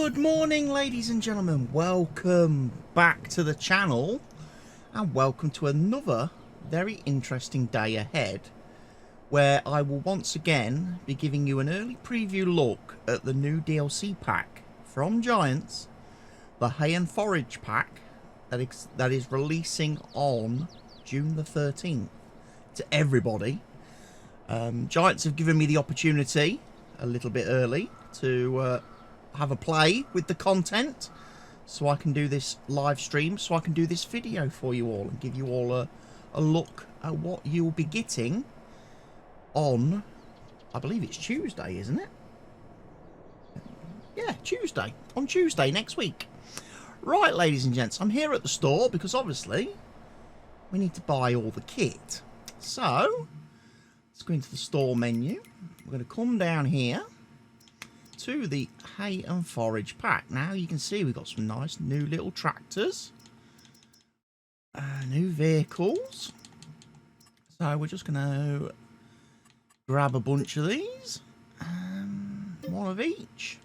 Good morning, ladies and gentlemen. Welcome back to the channel and welcome to another very interesting day ahead, where I will once again be giving you an early preview look at the new DLC pack from Giants, the Hay Forage Pack that is releasing on June the 13th to everybody. Giants have given me the opportunity a little bit early to have a play with the content, so I can do this live stream, so I can do this video for you all and give you all a look at what you'll be getting on, I believe it's Tuesday, isn't it? Yeah, Tuesday. On Tuesday next week. Right, ladies and gents, I'm here at the store because obviously we need to buy all the kit. So let's go into the store menu. We're going to come down here to the Hay and Forage Pack. Now you can see we've got some nice new little tractors, new vehicles. So we're just going to grab a bunch of these, one of each,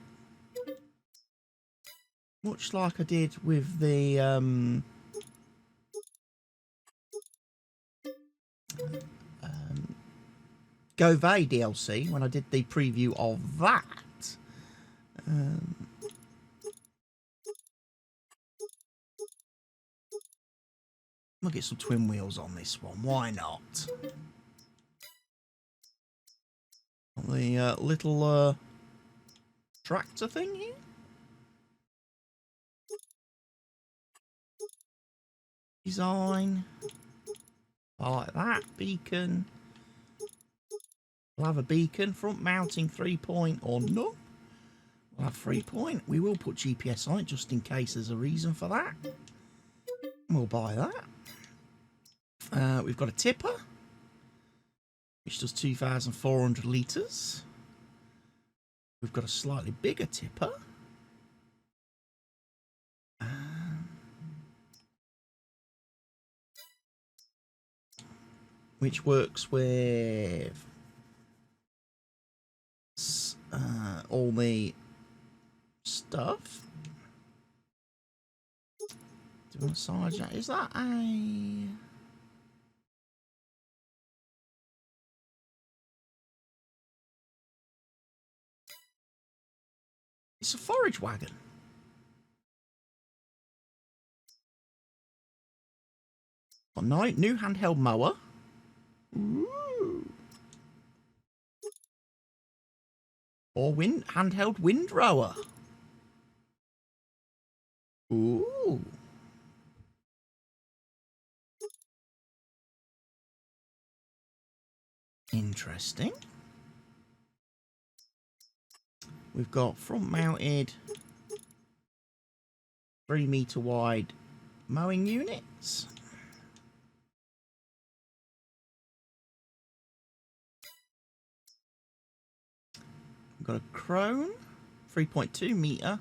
much like I did with the Gove DLC when I did the preview of that. We'll get some twin wheels on this one. Why not? The little tractor thing here. Design. I like that. Beacon. We'll have a beacon. Front mounting 3-point or no. We'll have 3-point. We will put GPS on it just in case there's a reason for that. We'll buy that. We've got a tipper, which does 2,400 litres. We've got a slightly bigger tipper. Which works with all the stuff. Do a massage that. Is that a... It's a forage wagon. Got a new handheld mower. Ooh. Or handheld windrower. Ooh. Interesting. We've got front mounted 3-meter wide mowing units. We've got a KRONE 3.2 meter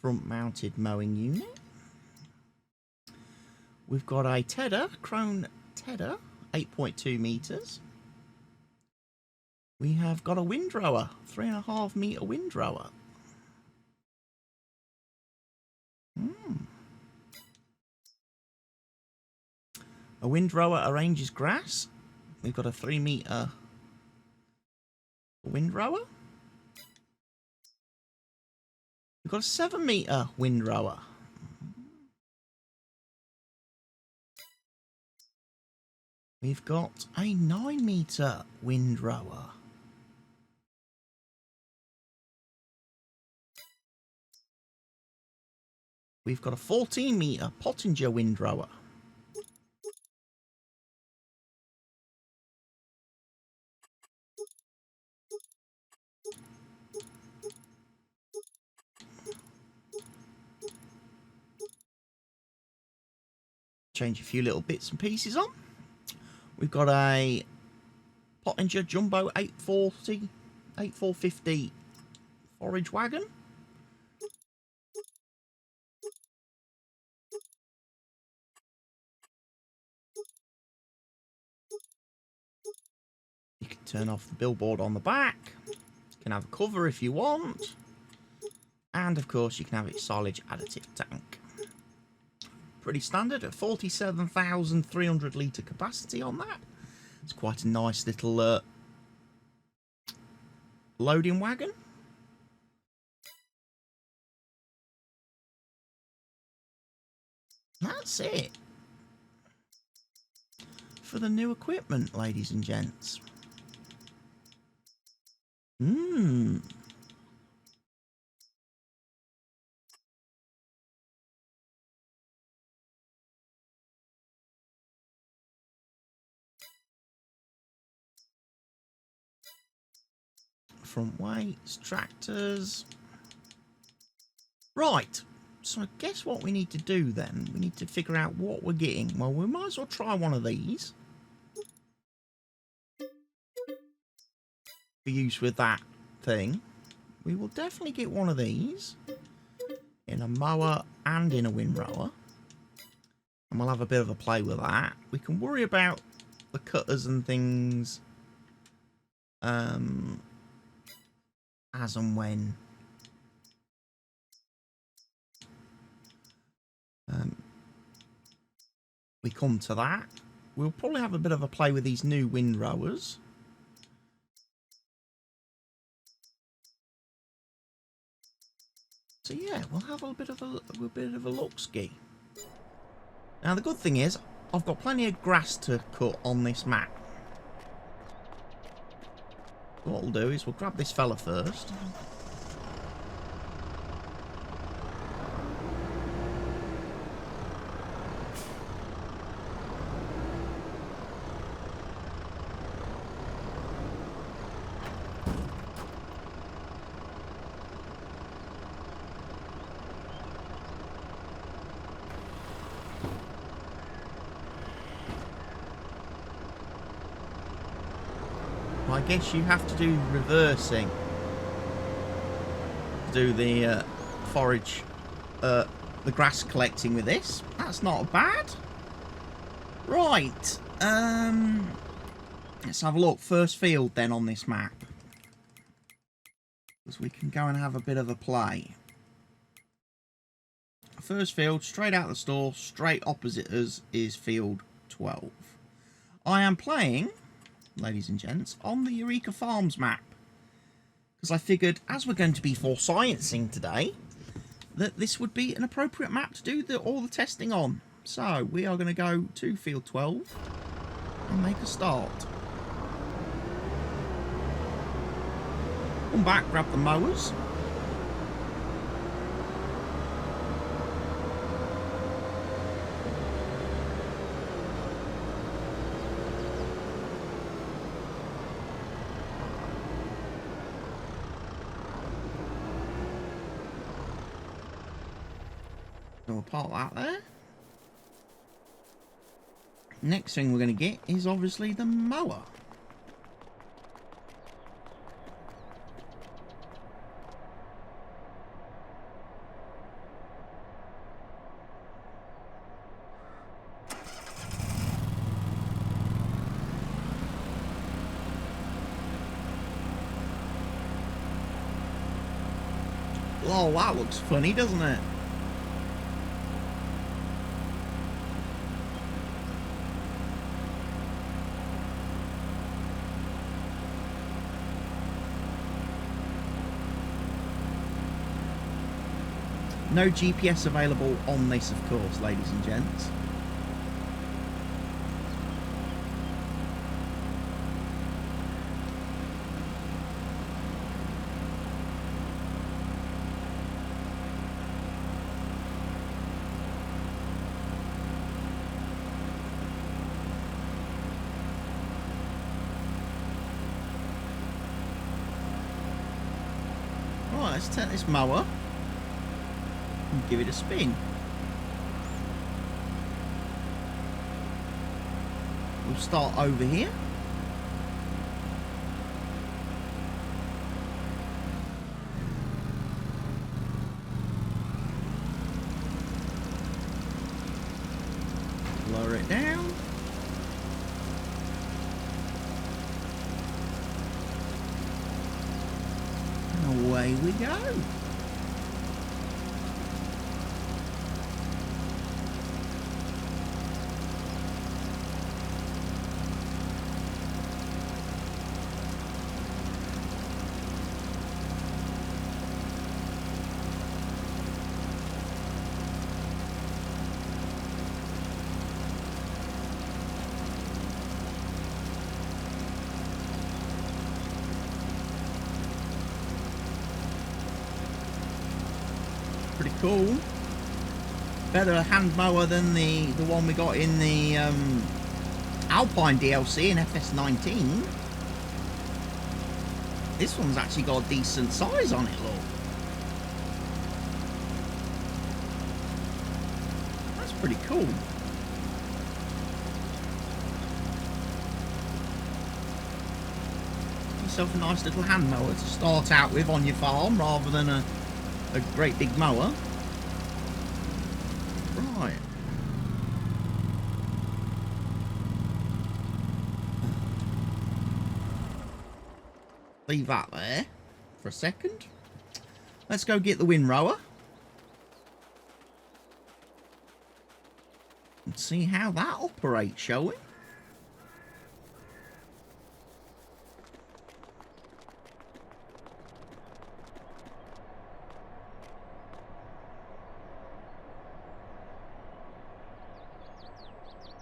front mounted mowing unit. We've got a KRONE Tedder 8.2 meters. We have got a windrower, 3.5 meter windrower. A windrower arranges grass. We've got a 3-meter windrower. We've got a 7-meter windrower. We've got a 9-meter windrower. We've got a 14-meter PÖTTINGER windrower. Change a few little bits and pieces on. We've got a PÖTTINGER Jumbo 8450 forage wagon. You can turn off the billboard on the back. You can have a cover if you want. And of course you can have its silage additive tank. Pretty standard at 47,300 litre capacity on that. It's quite a nice little loading wagon. That's it for the new equipment, ladies and gents. Front weights, tractors. Right, so I guess what we need to do then, we need to figure out what we're getting. Well, we might as well try one of these for use with that thing. We will definitely get one of these in a mower and in a windrower, and we'll have a bit of a play with that. We can worry about the cutters and things as and when we come to that. We'll probably have a bit of a play with these new windrowers. So yeah, we'll have a bit of a look-ski. Now the good thing is, I've got plenty of grass to cut on this map. What we'll do is we'll grab this fella first. I guess you have to do reversing to do the forage, the grass collecting with this. That's not bad. Right, let's have a look. First field then on this map, because we can go and have a bit of a play. First field, straight out the store, straight opposite us is field 12. I am playing, ladies and gents, on the Eureka Farms map, because I figured, as we're going to be for sciencing today, that this would be an appropriate map to do all the testing on. So we are going to go to field 12 and make a start. Come back, grab the mowers. So we'll park that there. Next thing we're going to get is obviously the mower. Oh, that looks funny, doesn't it? No GPS available on this, of course, ladies and gents. Right, let's take this mower and give it a spin. We'll start over here. Lower it down. And away we go. cool. Better hand mower than the one we got in the Alpine DLC in FS19. This one's actually got a decent size on it, look. That's pretty cool. Yourself a nice little hand mower to start out with on your farm rather than a great big mower. Right. Leave that there for a second. Let's go get the windrower and see how that operates, shall we?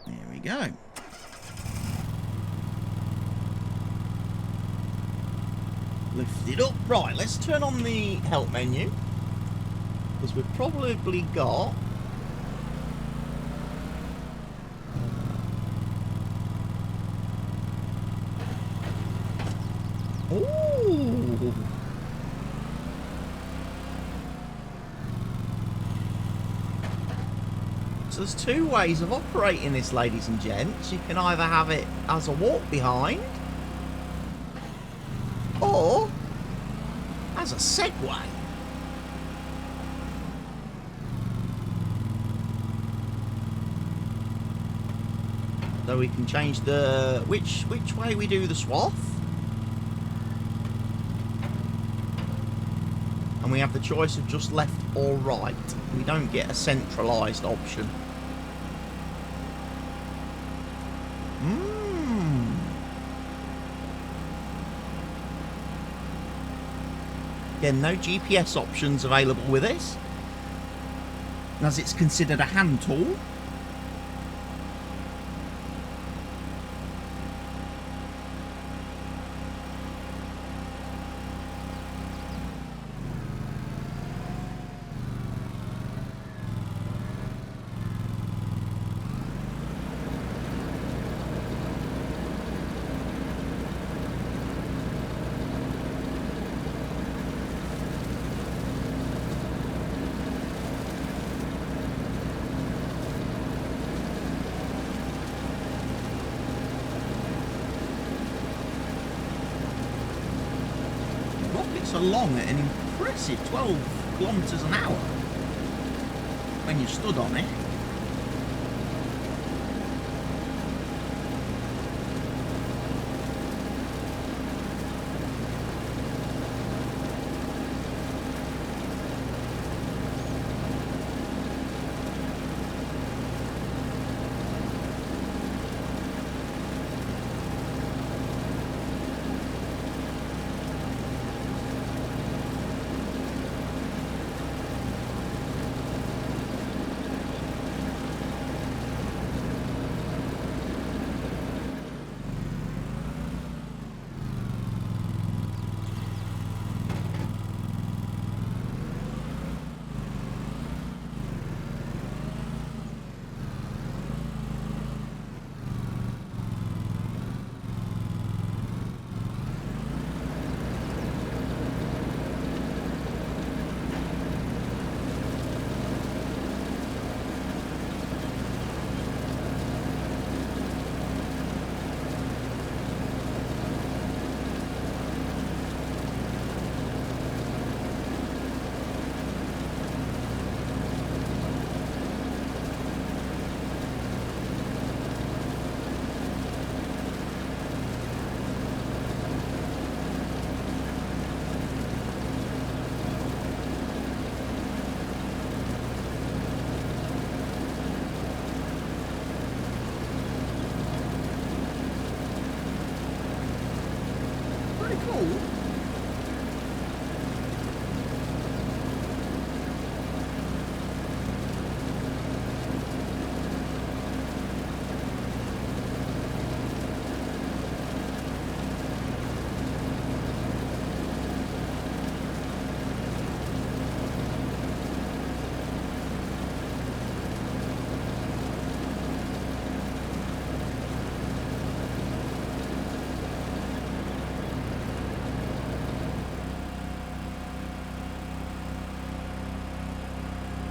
There we go. Lift it up. Right, let's turn on the help menu, because we've probably got ooh. So there's two ways of operating this, ladies and gents. You can either have it as a walk behind, or as a Segway. So we can change the which way we do the swath, and we have the choice of just left or right. We don't get a centralised option. Again, no GPS options available with this, as it's considered a hand tool. Along at an impressive 12 kilometres an hour when you stood on it.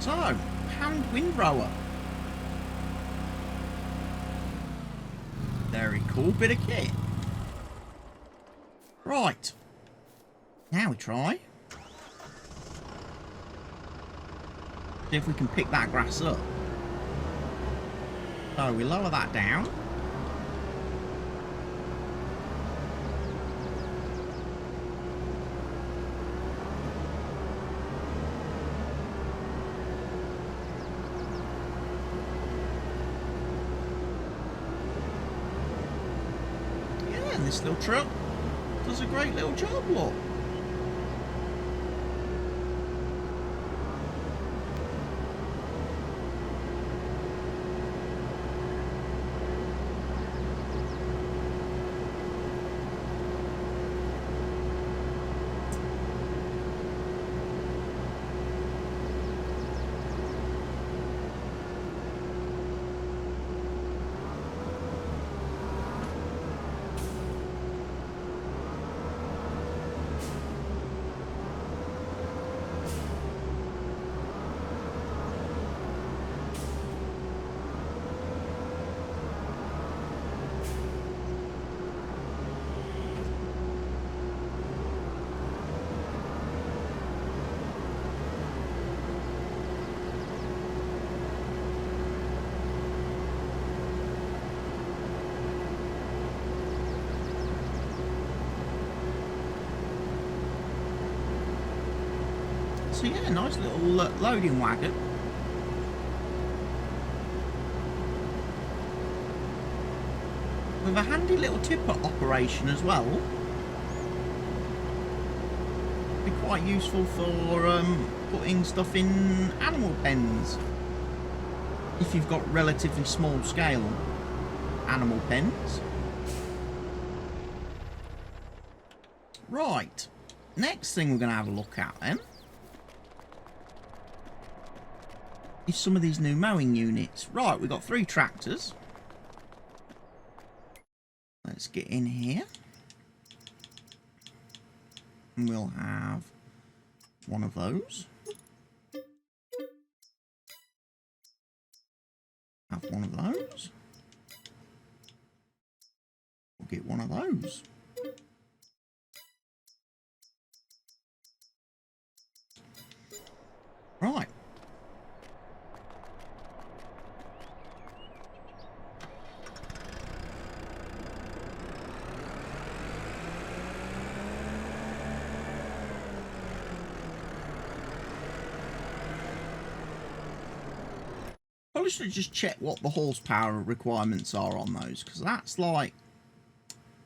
So, hand windrower. Very cool bit of kit. Right. Now we try. See if we can pick that grass up. So we lower that down. Yeah, and this little truck does a great little job, look. So yeah, nice little loading wagon. With a handy little tipper operation as well. Be quite useful for putting stuff in animal pens. If you've got relatively small scale animal pens. Right, next thing we're going to have a look at then is some of these new mowing units. Right, we've got 3 tractors. Let's get in here. And we'll have one of those. Have one of those. We'll get one of those. Right. Probably should just check what the horsepower requirements are on those, because that's like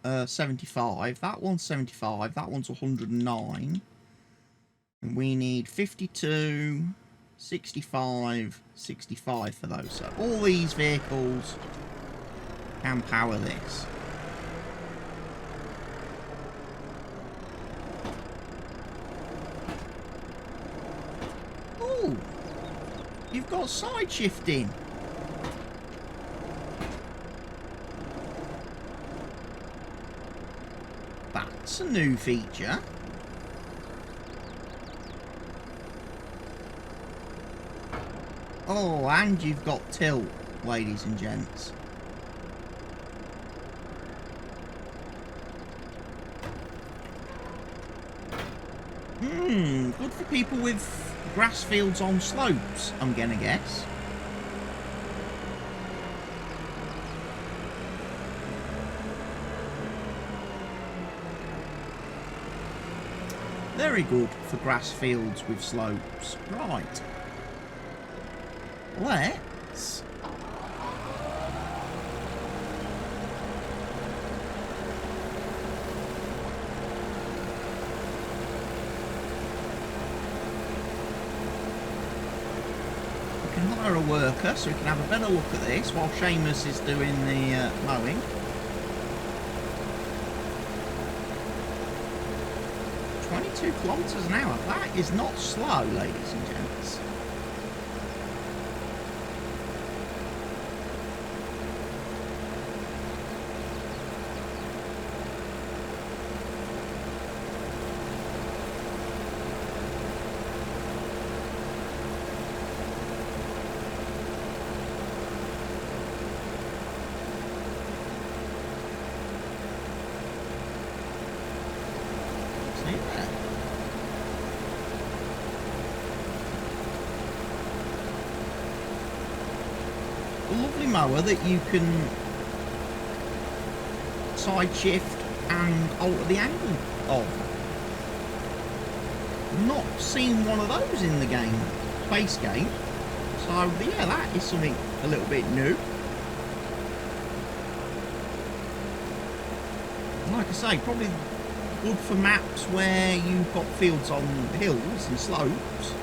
75. That one's 75. That one's 109. And we need 52, 65, 65 for those. So all these vehicles can power this. Oh, you've got side shifting. That's a new feature. Oh, and you've got tilt, ladies and gents. Good for people with grass fields on slopes, I'm gonna guess. Very good for grass fields with slopes. Right. Let's we can hire a worker so we can have a better look at this while Seamus is doing the mowing. 22 kilometres an hour. That is not slow, ladies and gents. lovely mower that you can side shift and alter the angle of. Not seen one of those in the game, base game. So yeah, that is something a little bit new. Like I say, probably good for maps where you've got fields on hills and slopes.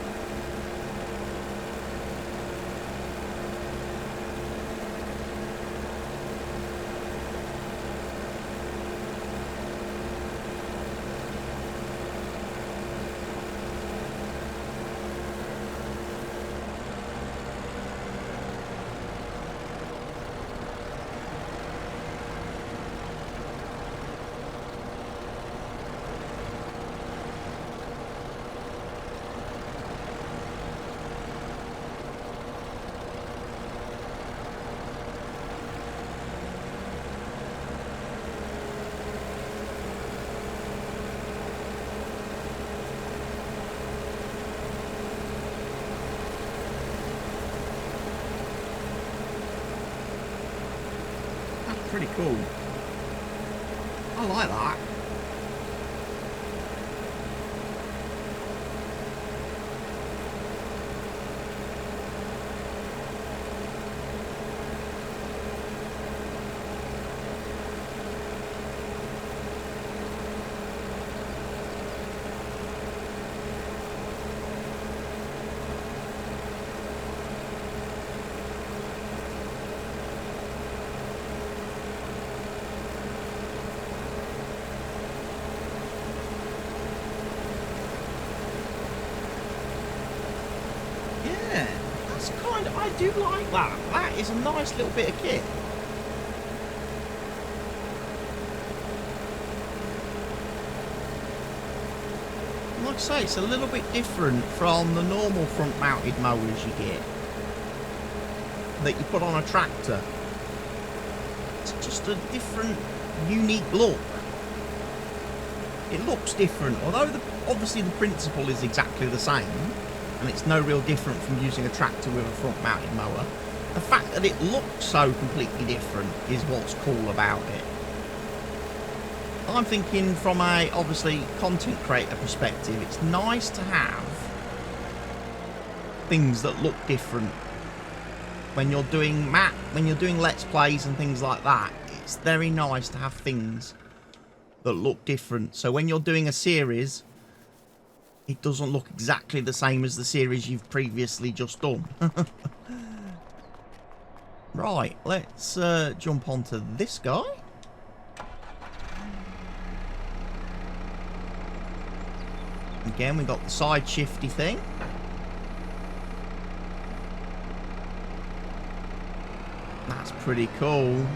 Pretty cool. I like that. I do like that. That is a nice little bit of kit. Like I say, it's a little bit different from the normal front-mounted mowers you get that you put on a tractor. It's just a different, unique look. It looks different, although obviously the principle is exactly the same. And it's no real different from using a tractor with a front-mounted mower. The fact that it looks so completely different is what's cool about it. I'm thinking from a, obviously, content creator perspective, it's nice to have things that look different. When you're doing Let's Plays and things like that, it's very nice to have things that look different. So when you're doing a series, it doesn't look exactly the same as the series you've previously just done. Right, let's jump onto this guy. Again, we've got the side shifty thing. That's pretty cool.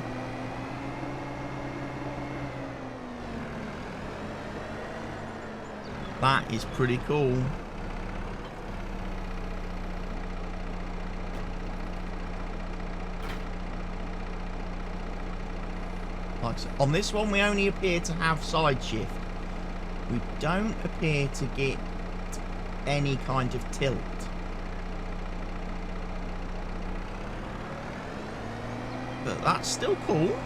That is pretty cool. Like, on this one, we only appear to have side shift. We don't appear to get any kind of tilt. But that's still cool.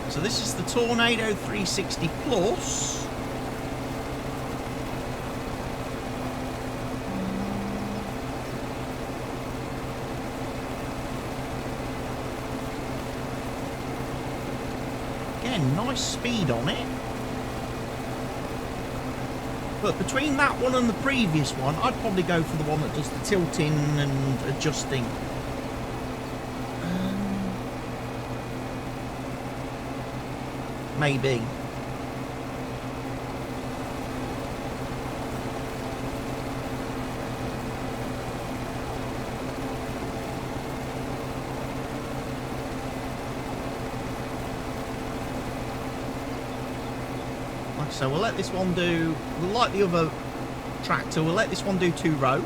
So this is the Tornado 360 Plus. Again, nice speed on it. But between that one and the previous one, I'd probably go for the one that does the tilting and adjusting. Maybe. Like I So we'll let this one do, like the other tractor, we'll let this one do 2 rows.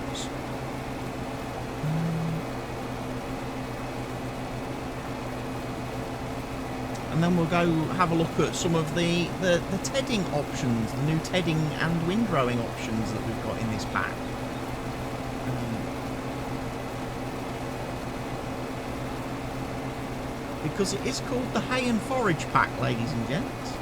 And then we'll go have a look at some of the tedding options, the new tedding and windrowing options that we've got in this pack. Because it is called the Hay Forage Pack, ladies and gents.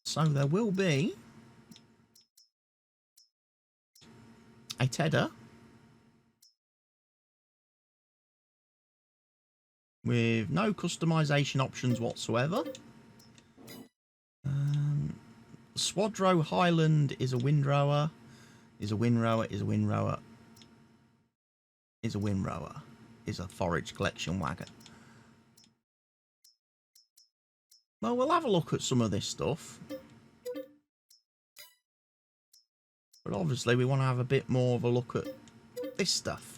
So there will be a tedder with no customization options whatsoever. Swadrow Highland is a windrower, is a windrower, is a windrower, is a windrower, is a forage collection wagon. Well, we'll have a look at some of this stuff. But obviously we want to have a bit more of a look at this stuff.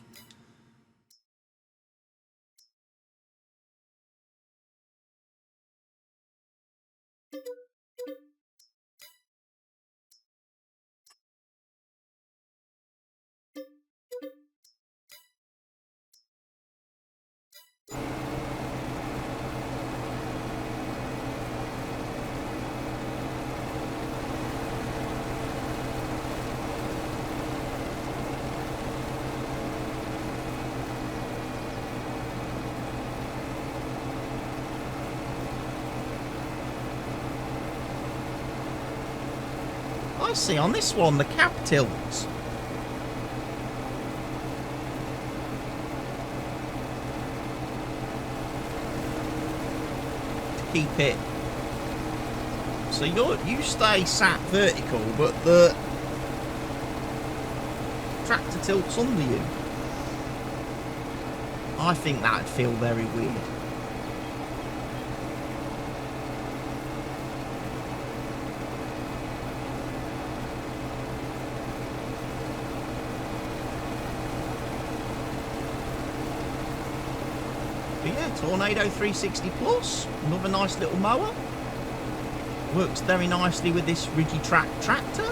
I see on this one the cab tilts. To keep it. So you stay sat vertical, but the tractor tilts under you. I think that'd feel very weird. But yeah, Tornado 360 Plus, another nice little mower. Works very nicely with this Rigitrac tractor.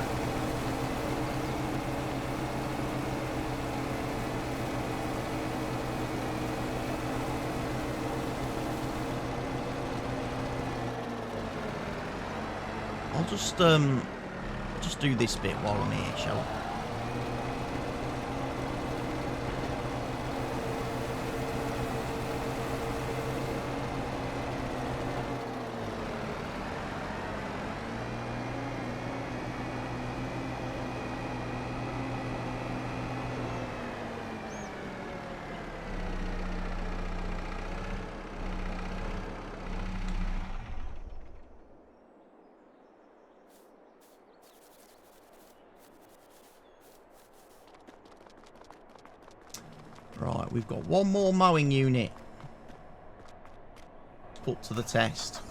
I'll just do this bit while I'm here, shall I? Right, we've got one more mowing unit to put to the test.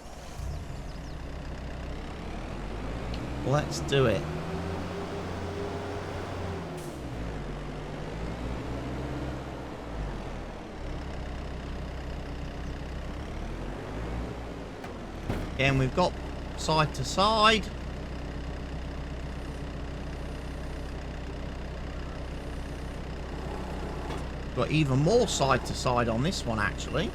Let's do it. Again, we've got side to side. Got even more side to side on this one, actually.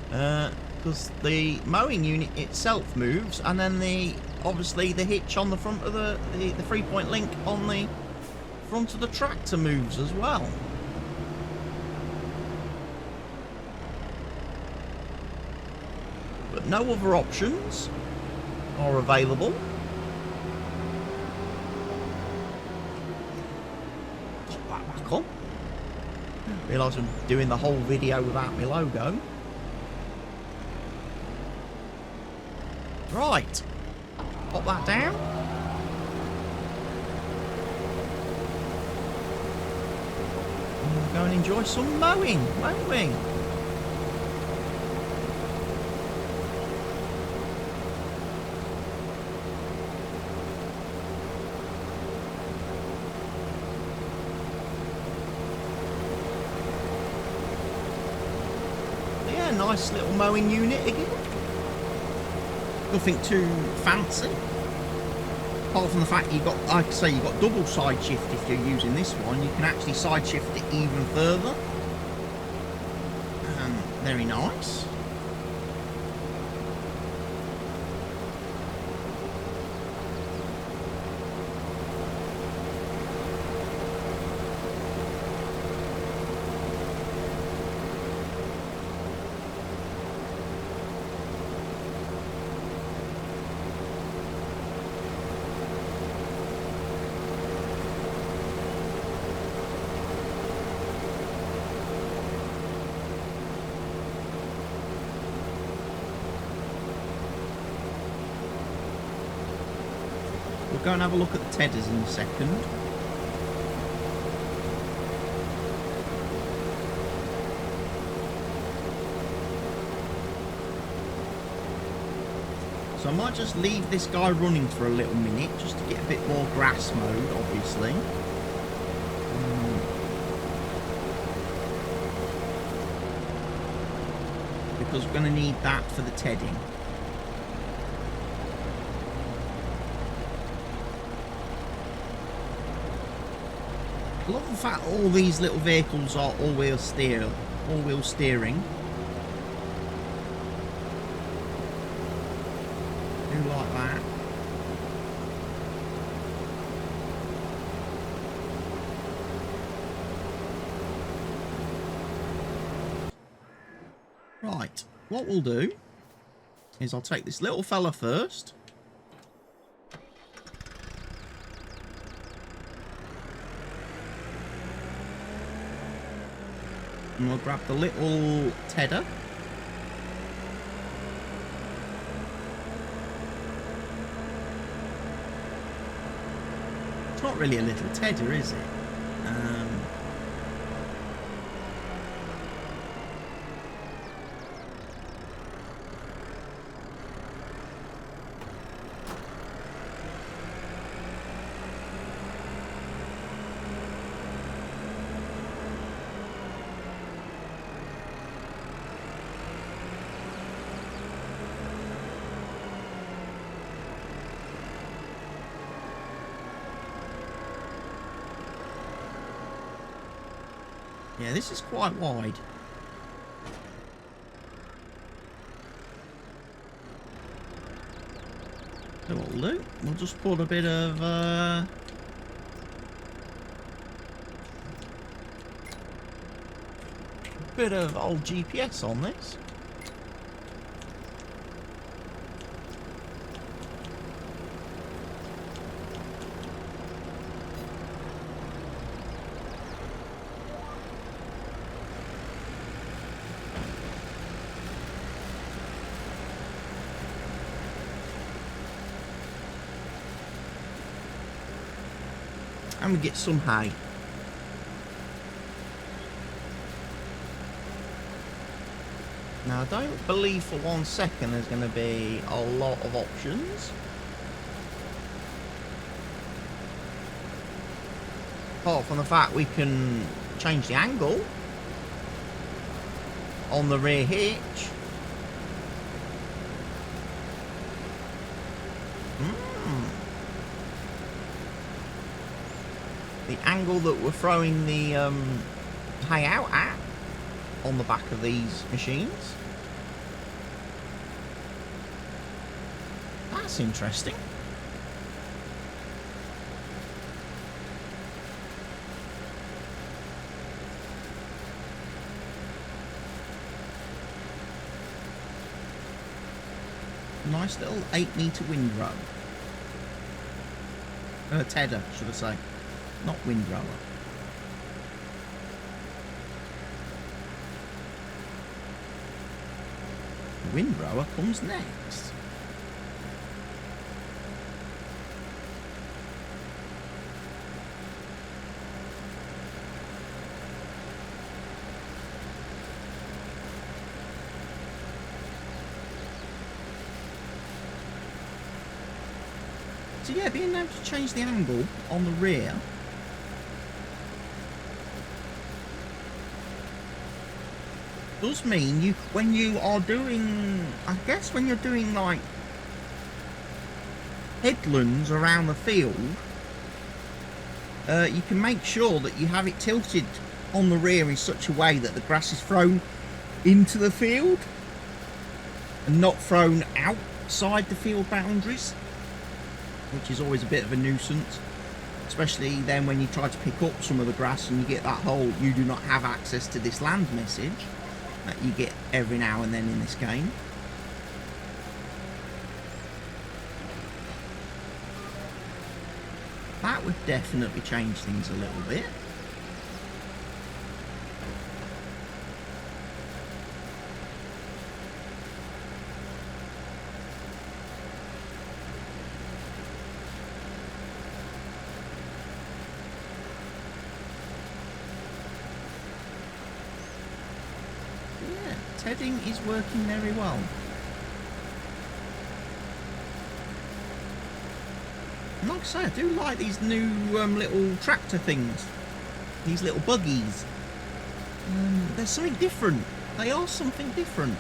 Because the mowing unit itself moves, and then obviously the hitch on the front of the 3-point link on the front of the tractor moves as well. But no other options are available. Realise I'm doing the whole video without my logo. Right. Pop that down. And we'll go and enjoy some mowing, won't we? yeah, nice little mowing unit again. Nothing too fancy. Apart from the fact you've got, like I say, you've got double side shift if you're using this one. You can actually side shift it even further. Very nice. We'll go and have a look at the tedders in a second. So I might just leave this guy running for a little minute just to get a bit more grass mode, obviously. Because we're going to need that for the tedding. I love the fact all these little vehicles are all-wheel steering. Do like that. Right, what we'll do is I'll take this little fella first. And we'll grab the little tedder. It's not really a little tedder, is it? Yeah, this is quite wide. So what we'll do, we'll just put a bit of old GPS on this. And we get some hay. Now I don't believe for 1 second there's going to be a lot of options. Apart from the fact we can change the angle on the rear hitch. The angle that we're throwing the hay out at on the back of these machines. That's interesting. Nice little 8-metre windrow. Tedder, should I say. Not windrower. The windrower comes next. So yeah, being able to change the angle on the rear does mean you, when you are doing, I guess when you're doing like headlands around the field, you can make sure that you have it tilted on the rear in such a way that the grass is thrown into the field and not thrown outside the field boundaries, which is always a bit of a nuisance, especially then when you try to pick up some of the grass and you get that whole "you do not have access to this land" message that you get every now and then in this game. That would definitely change things a little bit. Yeah, tedding is working very well. And like I say, I do like these new little tractor things. These little buggies. They're something different. They are something different.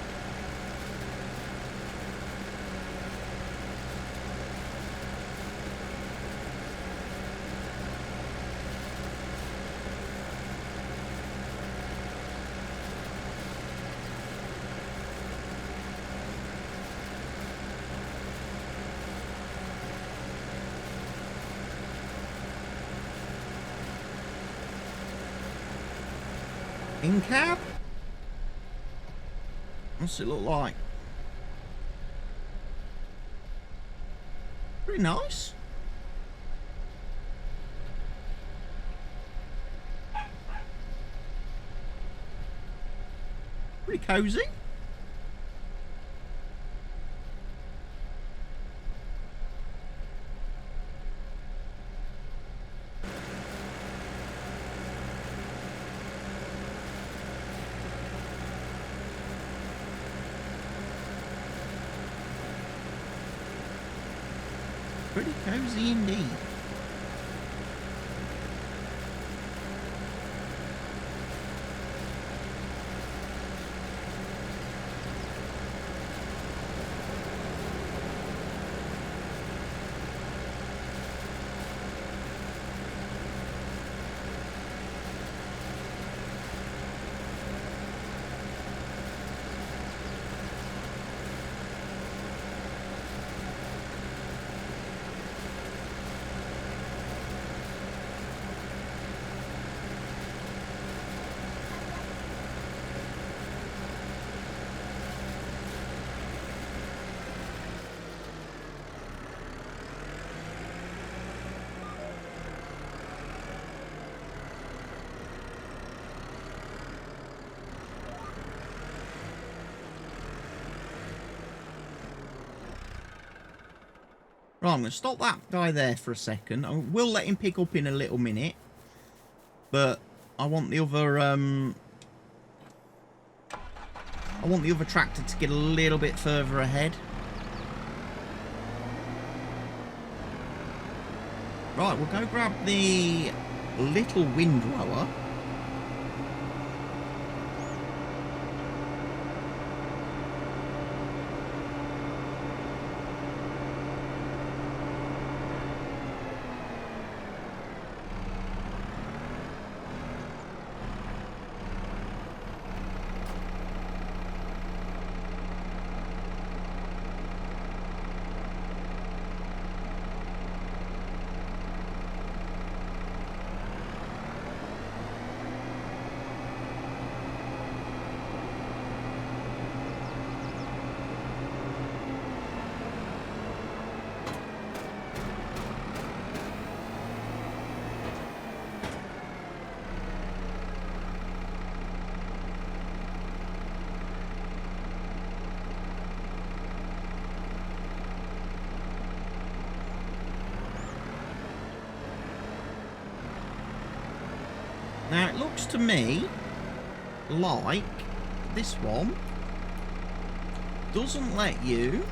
In cab? What's it look like? Pretty nice. Pretty cozy. Pretty cozy indeed. Right, I'm going to stop that guy there for a second. I will let him pick up in a little minute. But I want the other tractor to get a little bit further ahead. Right, we'll go grab the little windrower. Now it looks to me like this one doesn't let you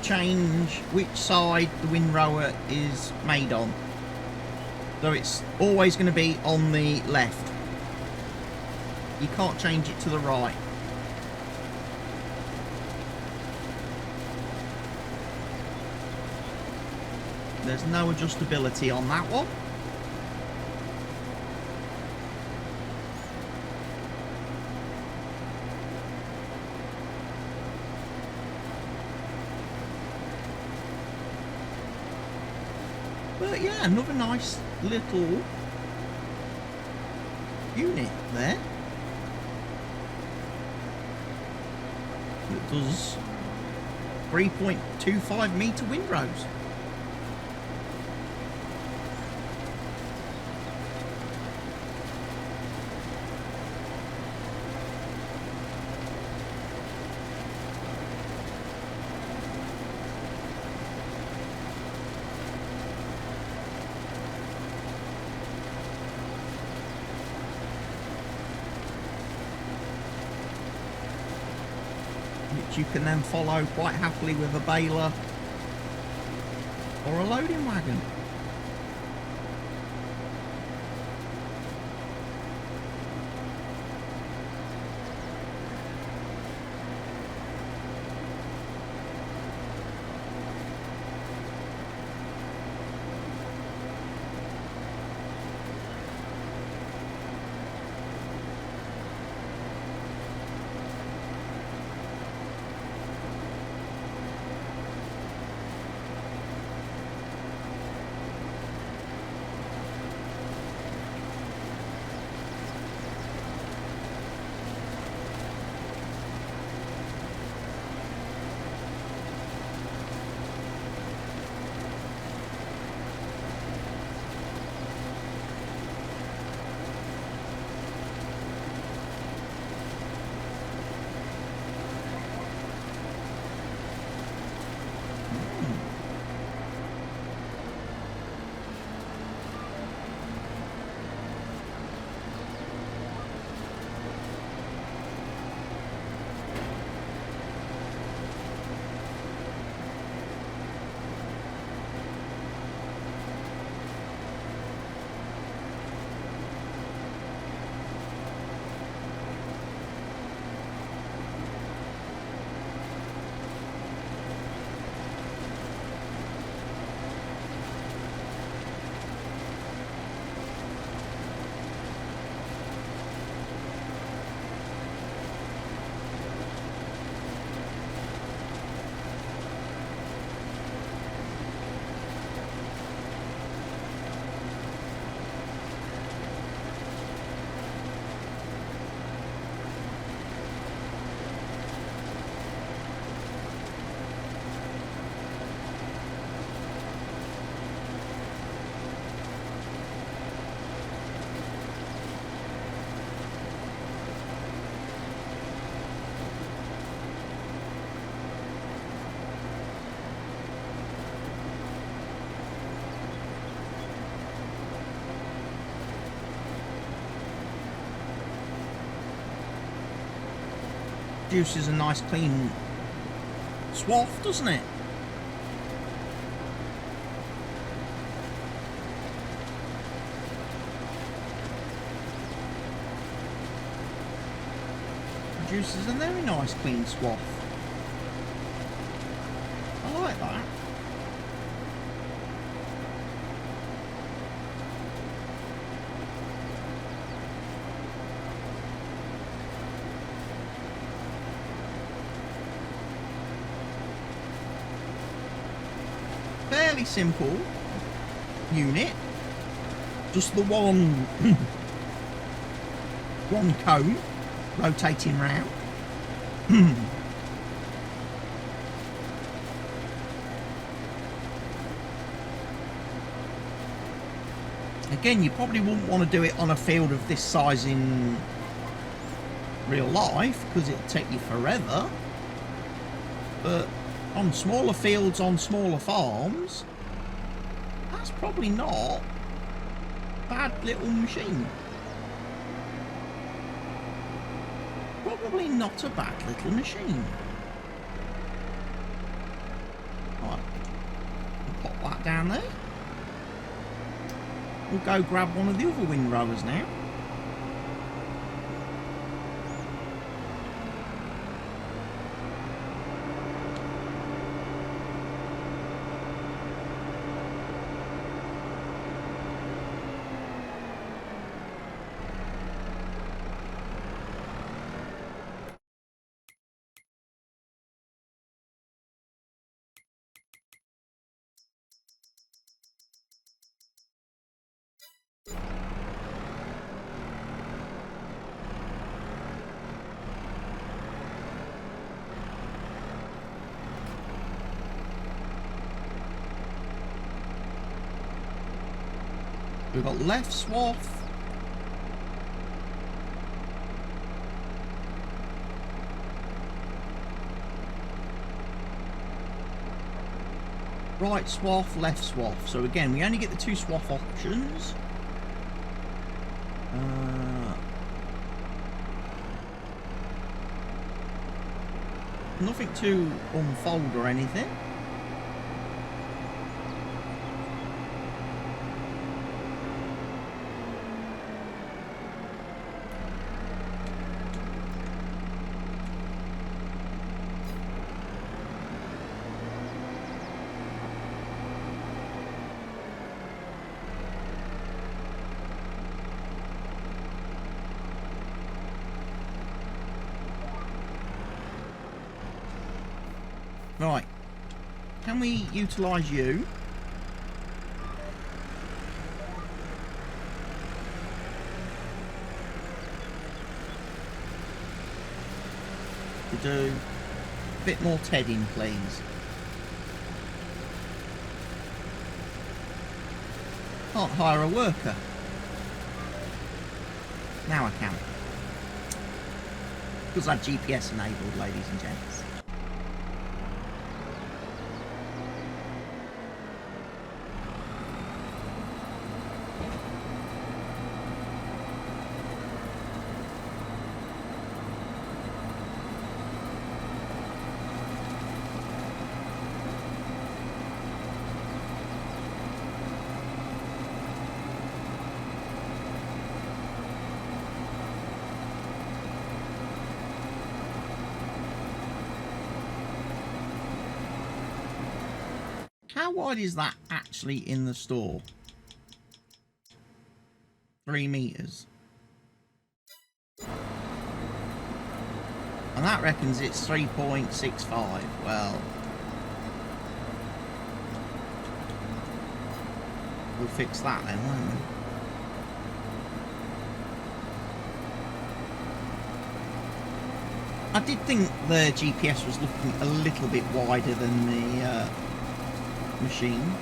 change which side the windrower is made on. So it's always going to be on the left. You can't change it to the right. There's no adjustability on that one. But yeah, another nice little unit there. It does 3.25 metre windrows. You can then follow quite happily with a baler or a loading wagon. Produces a nice clean swath, doesn't it? Produces a very nice clean swath. I like that. Fairly simple unit, just the one cone rotating round. Again, you probably wouldn't want to do it on a field of this size in real life because it'll take you forever, but on smaller fields, on smaller farms, that's probably not a bad little machine. Probably not a bad little machine. that down there. We'll go grab one of the other windrowers now. We've got left swath. Right swath, left swath. So again, we only get the 2 swath options. Nothing to unfold or anything. Right, can we utilise you? To do a bit more tedding, please. Can't hire a worker. Now I can. Because I'm GPS enabled, ladies and gents. How wide is that actually in the store? 3 meters. And that reckons it's 3.65. Well, we'll fix that then, won't we? I did think the GPS was looking a little bit wider than the machine.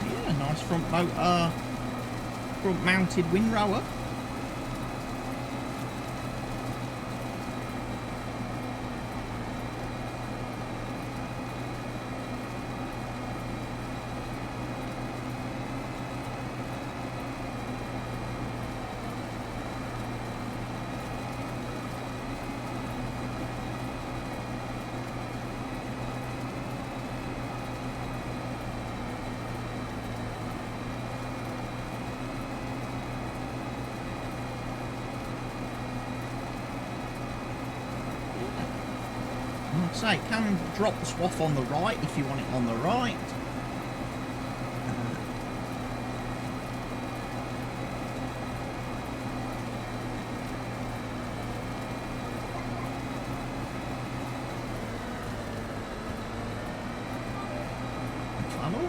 Yeah, nice front motor, front mounted windrower. Say, can drop the swath on the right if you want it on the right. Tunnel.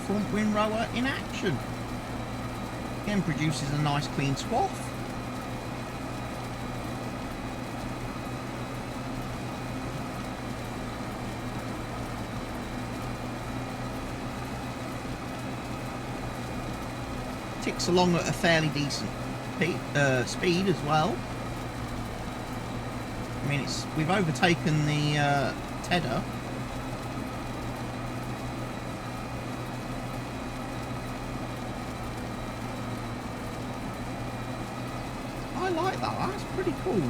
front windrower in action. Again, produces a nice clean swath. Ticks along at a fairly decent speed as well. I mean, we've overtaken the Tedder. I like that. That's pretty cool.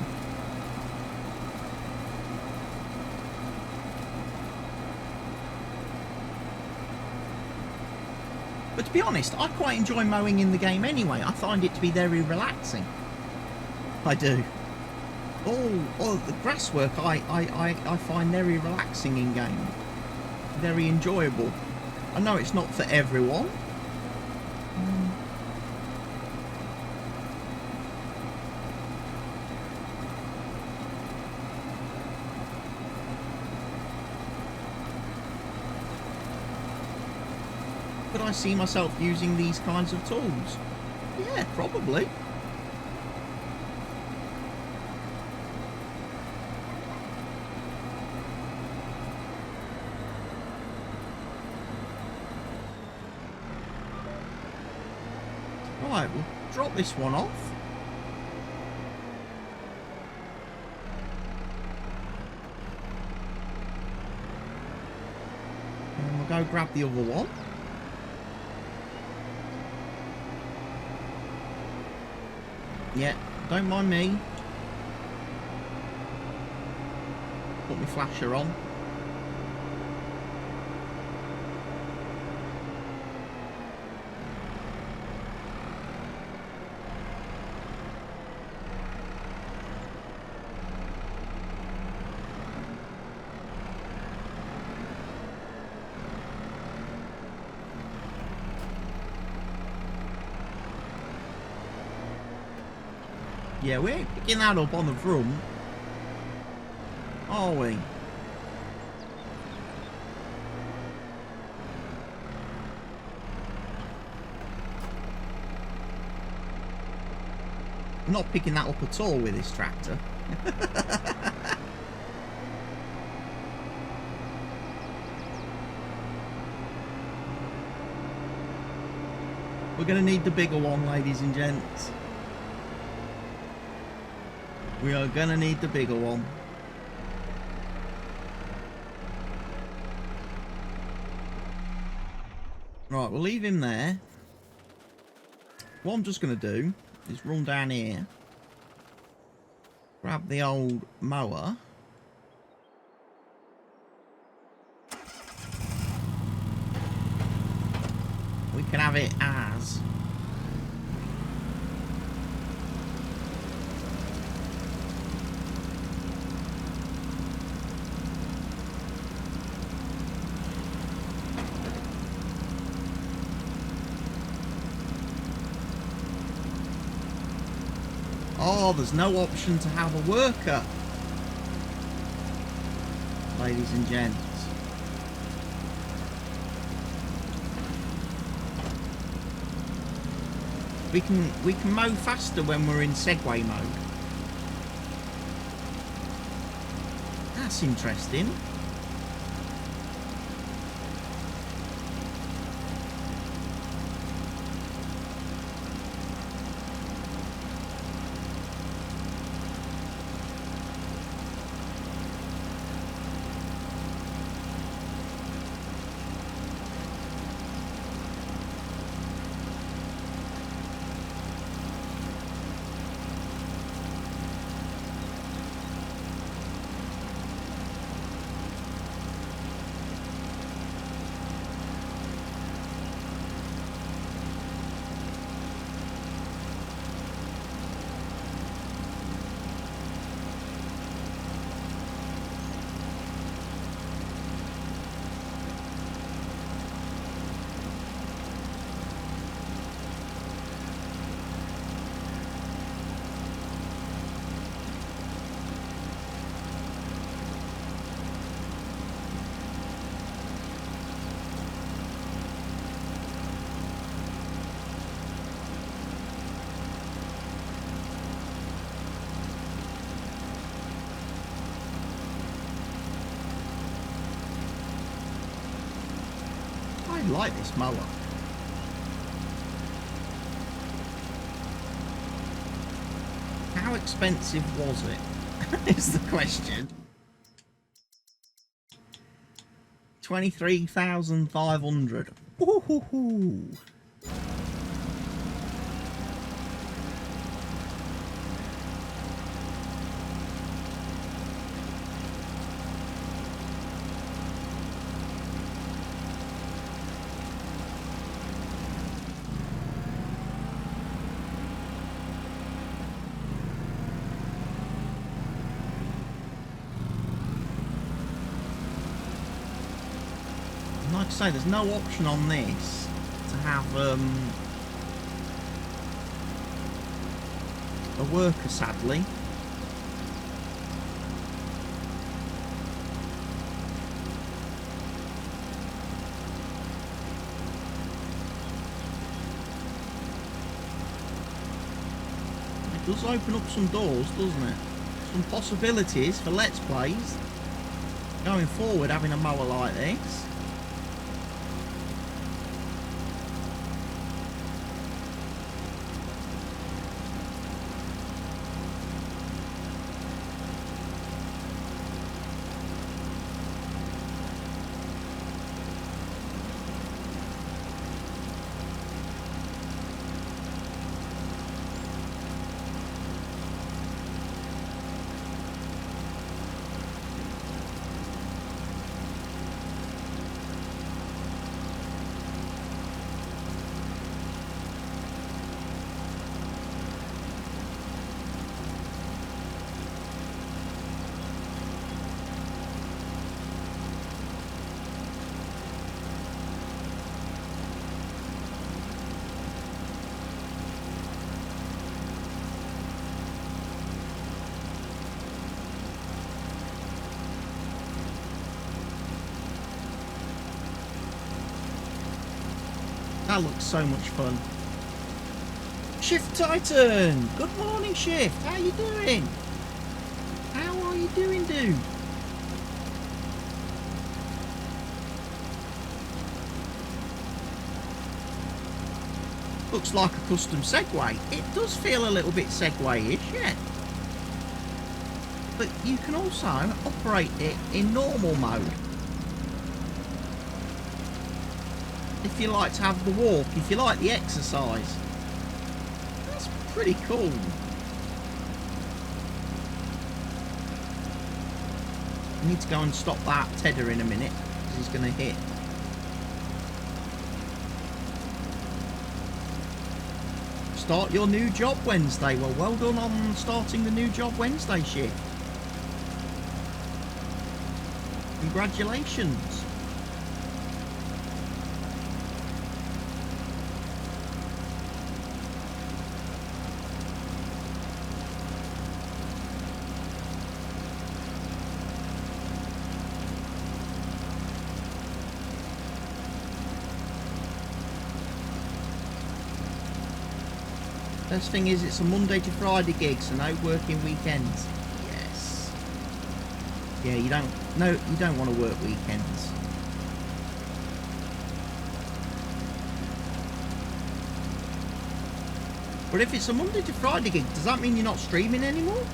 But to be honest, I quite enjoy mowing in the game anyway. I find it to be very relaxing. I do. Oh, the grass work I find very relaxing in game. Very enjoyable. I know it's not for everyone. Could I see myself using these kinds of tools? Yeah, probably. Right, we'll drop this one off. And we'll go grab the other one. Yeah, don't mind me. Put my flasher on. Yeah, we ain't picking that up on the front, are we? I'm not picking that up at all with this tractor. We're going to need the bigger one, ladies and gents. We are going to need the bigger one. Right, we'll leave him there. What I'm just going to do is run down here. Grab the old mower. We can have it as... Oh, there's no option to have a worker. Ladies and gents. We can mow faster when we're in Segway mode. That's interesting. like this mower. How expensive was it? Is the question. 23,500. Ooh. Like I say, there's no option on this to have a worker, sadly. It does open up some doors, doesn't it? Some possibilities for Let's Plays going forward, having a mower like this. That looks so much fun. Shift Titan! Good morning, Shift. How you doing? How are you doing, dude? Looks like a custom Segway. It does feel a little bit Segway-ish, yeah. But you can also operate it in normal mode. If you like to have the walk, if you like the exercise. That's pretty cool. I need to go and stop that Tedder in a minute, because he's going to hit. Start your new job Wednesday. Well done on starting the new job Wednesday shift. Congratulations. Best thing is it's a Monday to Friday gig, so no working weekends. Yes. Yeah, you don't want to work weekends. But if it's a Monday to Friday gig, does that mean you're not streaming anymore?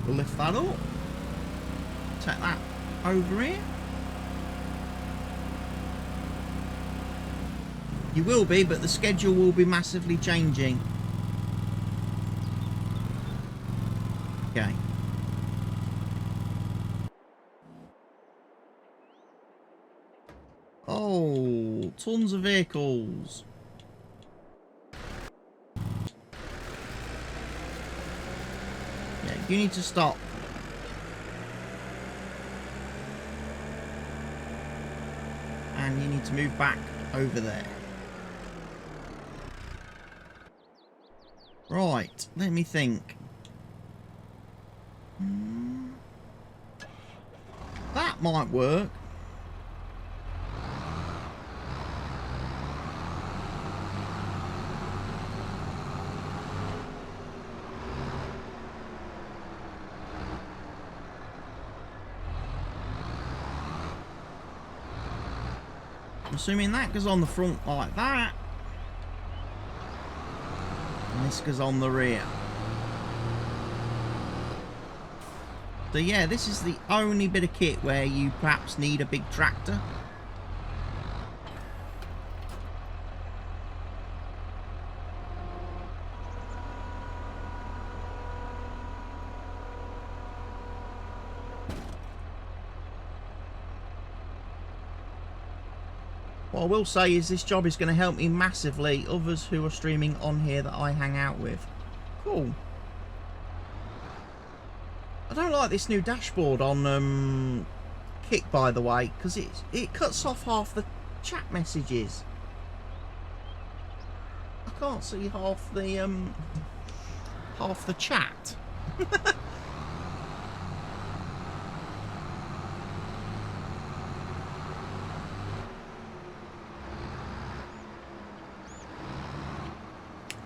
We'll lift that up. Take that over here. You will be, but the schedule will be massively changing. Okay. Oh, tons of vehicles. Yeah, you need to stop. And you need to move back over there. Right, let me think. That might work. assuming that goes on the front like that. And this goes on the rear. So yeah, this is the only bit of kit where you perhaps need a big tractor. What I will say is this job is going to help me massively, others who are streaming on here that I hang out with. Cool. I don't like this new dashboard on Kick, by the way, because it cuts off half the chat messages. I can't see half the chat.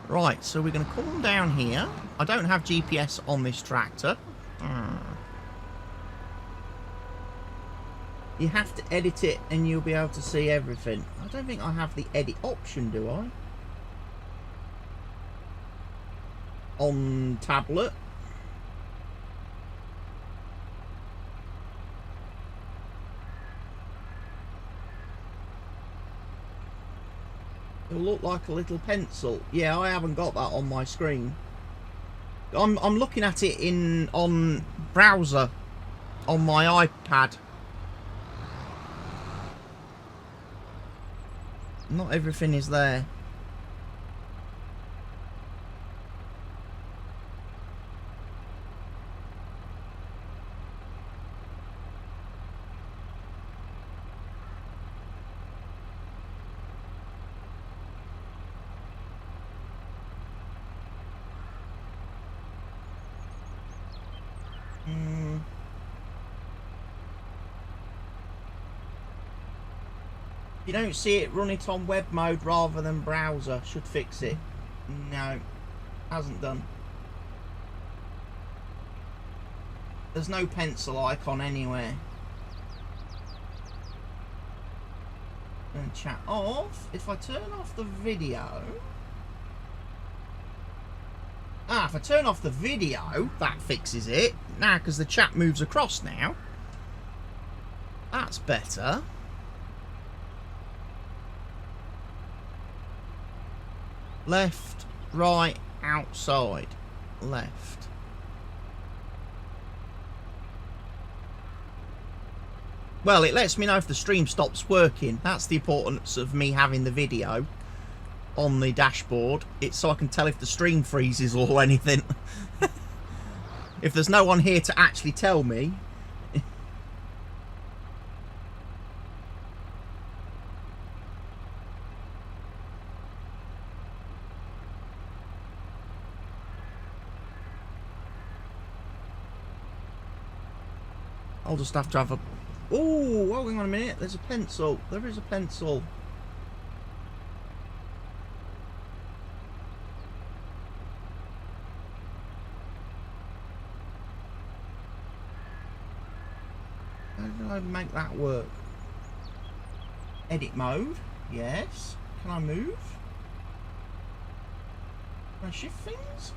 Right, so we're going to come down here. I don't have GPS on this tractor. You have to edit it and you'll be able to see everything. I don't think I have the edit option, do I? On tablet. It'll look like a little pencil. Yeah, I haven't got that on my screen. I'm looking at it on browser on my iPad. Not everything is there. If you don't see it, run it on web mode rather than browser. Should fix it. No, hasn't done. There's no pencil icon anywhere. And chat off. If I turn off the video. Ah, if I turn off the video, that fixes it. Now, because the chat moves across now. That's better. Left, right, outside, left. Well, it lets me know if the stream stops working. That's the importance of me having the video on the dashboard. It's so I can tell if the stream freezes or anything. If there's no one here to actually tell me. I'll just have to have a... Oh, hang on a minute. There's a pencil. There is a pencil. How do I make that work? Edit mode. Yes. Can I move? Can I shift things?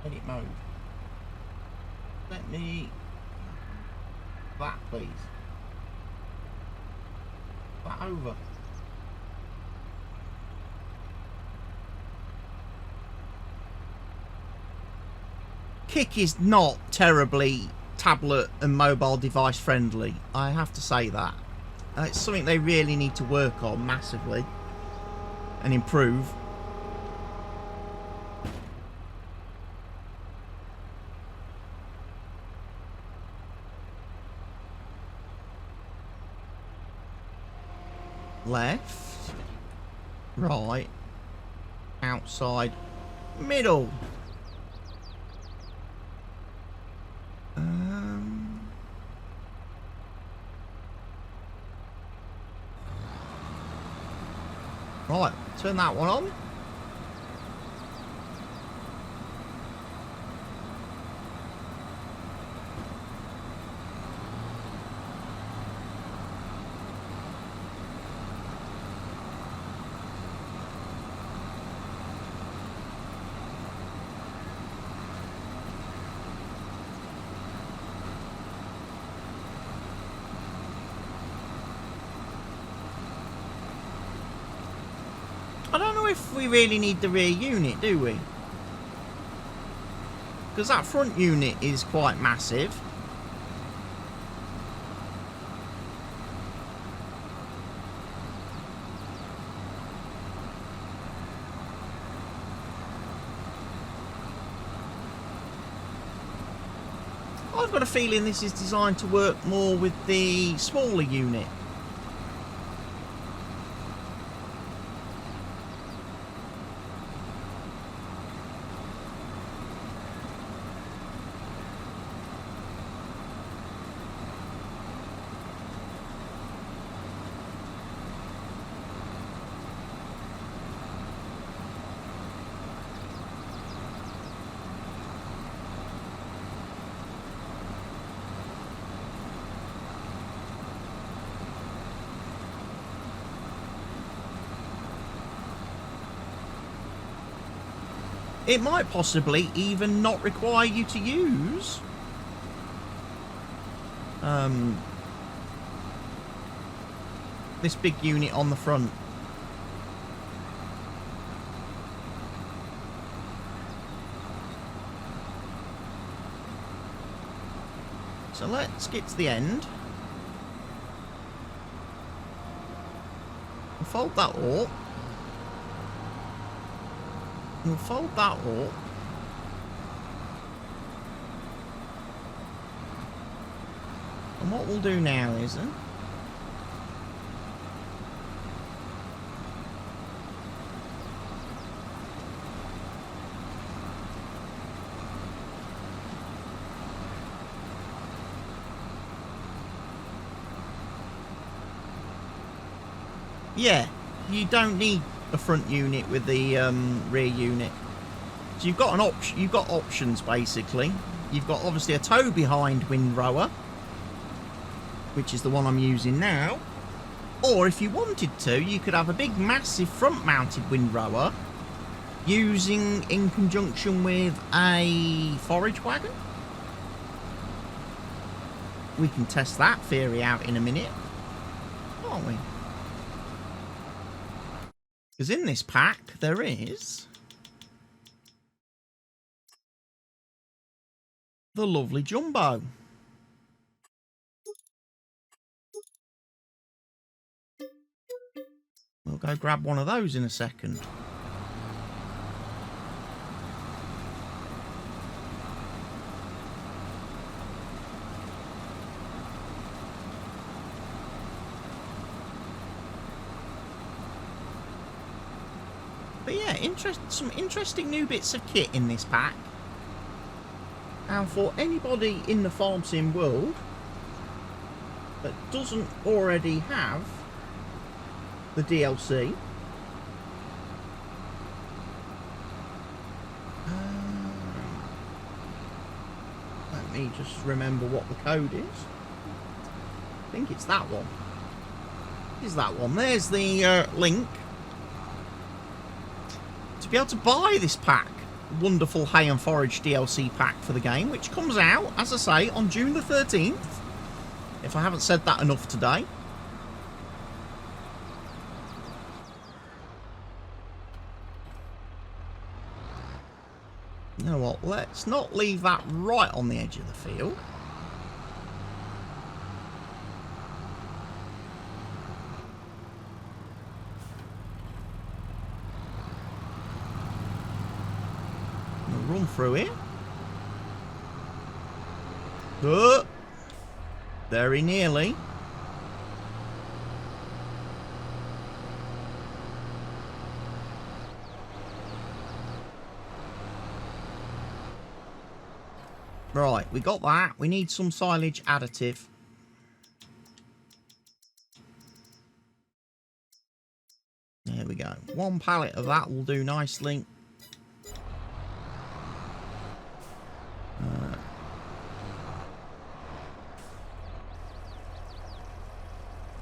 Edit mode. Let me... that, please. That over. Kick is not terribly tablet and mobile device friendly. I have to say that. It's something they really need to work on massively and improve. Left, right, outside, middle. Right, turn that one on. I don't know if we really need the rear unit, do we? Because that front unit is quite massive. I've got a feeling this is designed to work more with the smaller unit. It might possibly even not require you to use this big unit on the front. So let's get to the end. We'll fold that up. We'll fold that up. And what we'll do now is yeah, you don't need a front unit with the rear unit. So you've got an option. You've got options basically. You've got obviously a tow behind windrower, which is the one I'm using now. Or if you wanted to, you could have a big, massive front-mounted windrower using in conjunction with a forage wagon. We can test that theory out in a minute, aren't we? Because in this pack, there is the lovely Jumbo. We'll go grab one of those in a second. But yeah, some interesting new bits of kit in this pack. And for anybody in the farm sim world that doesn't already have the DLC, let me just remember what the code is. I think it's that one. Is that one? There's the link to be able to buy this pack. Wonderful Hay and Forage DLC pack for the game, which comes out, as I say, on June the 13th. If I haven't said that enough today. You know what? Let's not leave that right on the edge of the field. Run through here. Very nearly. Right, we got that. We need some silage additive. There we go. One pallet of that will do nicely.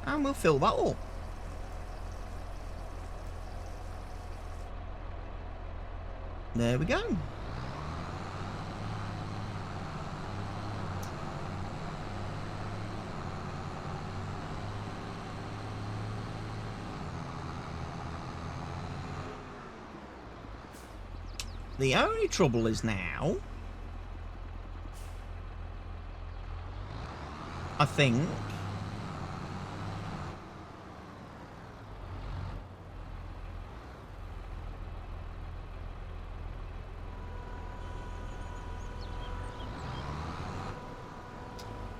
And we'll fill that up. There we go. The only trouble is now, I think,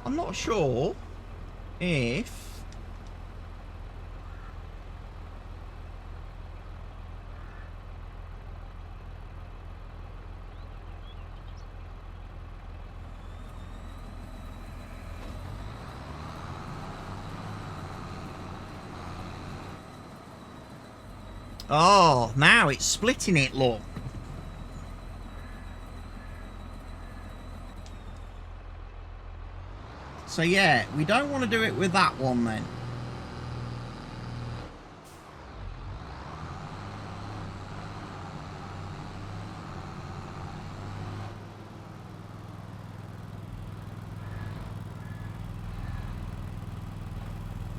I'm not sure if oh, now it's splitting it, look. So yeah, we don't want to do it with that one then.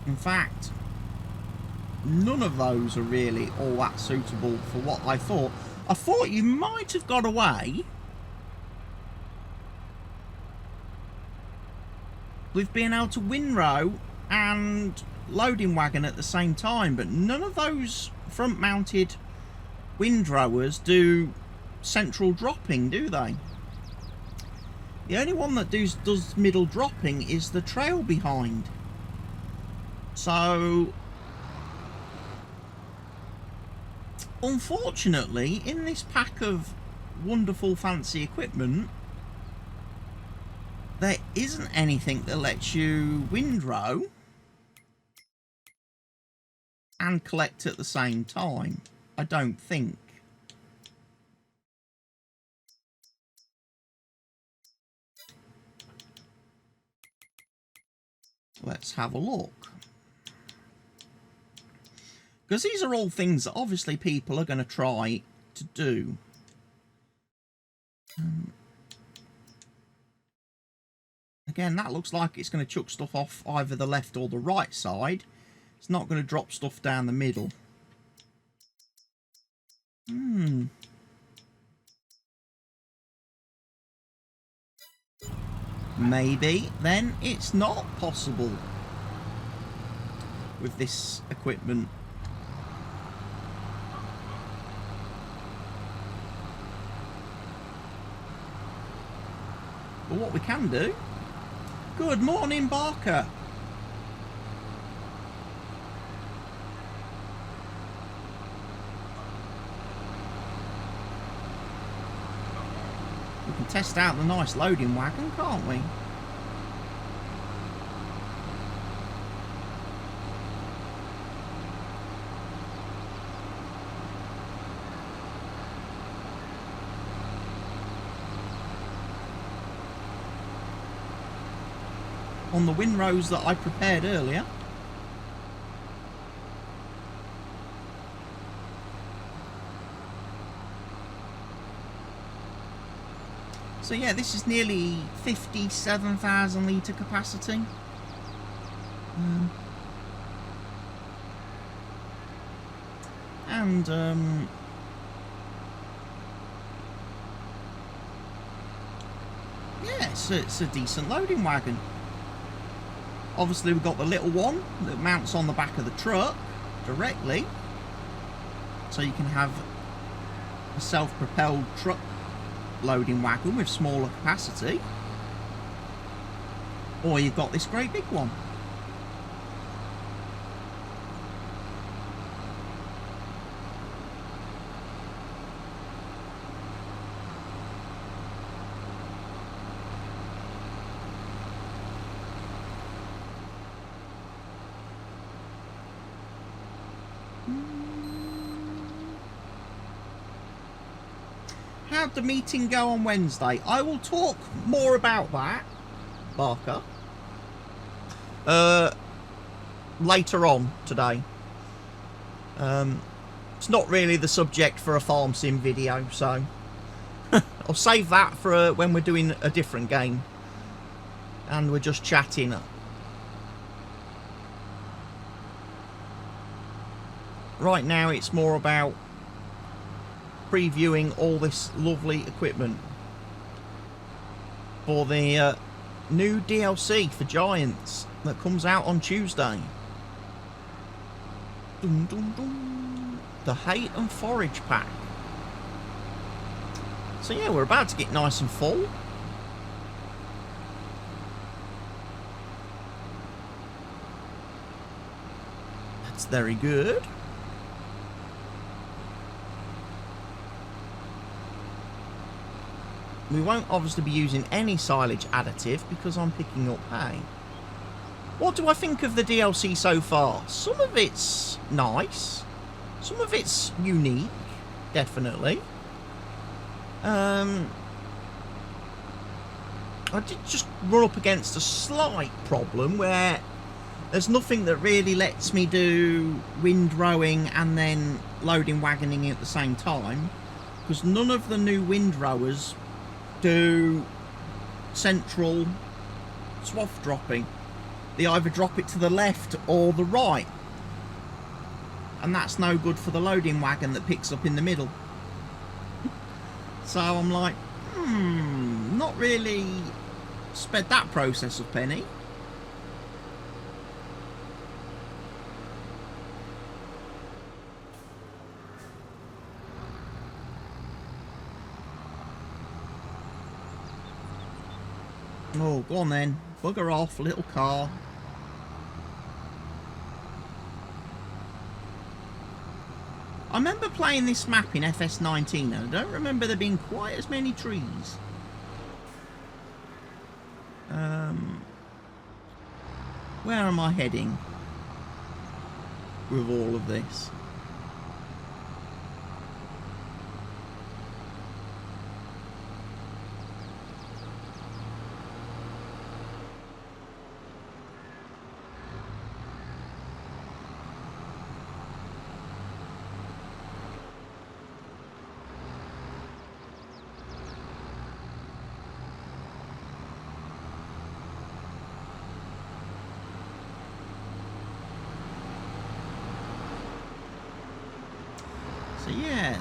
In fact, none of those are really all that suitable for what I thought. I thought you might have got away with being able to windrow and loading wagon at the same time, but none of those front mounted windrowers do central dropping, do they? The only one that does middle dropping is the trail behind. So unfortunately, in this pack of wonderful fancy equipment, there isn't anything that lets you windrow and collect at the same time. I don't think. Let's have a look. Because these are all things that obviously people are going to try to do. Again, that looks like it's going to chuck stuff off either the left or the right side. It's not going to drop stuff down the middle. Maybe then it's not possible with this equipment. But what we can do... Good morning, Barker. We can test out the nice loading wagon, can't we? On the windrows that I prepared earlier. So yeah, this is nearly 57,000 litre capacity. Yeah, it's a decent loading wagon. Obviously we've got the little one that mounts on the back of the truck directly, so you can have a self-propelled truck loading wagon with smaller capacity, or you've got this great big one. How'd the meeting go on Wednesday? I will talk more about that, Barker, later on today. It's not really the subject for a farm sim video, so I'll save that for when we're doing a different game and we're just chatting. Right now it's more about previewing all this lovely equipment for the new DLC for Giants that comes out on Tuesday. Dun, dun, dun. The Hay Forage Pack. So yeah, we're about to get nice and full. That's very good. We won't obviously be using any silage additive because I'm picking up hay. What do I think of the DLC so far? Some of it's nice. Some of it's unique, definitely. I did just run up against a slight problem where there's nothing that really lets me do windrowing and then loading wagoning at the same time, because none of the new windrowers do central swath dropping. They either drop it to the left or the right, and that's no good for the loading wagon that picks up in the middle. So I'm like, not really sped that process up any. Oh, go on then. Bugger off, little car. I remember playing this map in FS19 and I don't remember there being quite as many trees. Where am I heading with all of this? So yeah,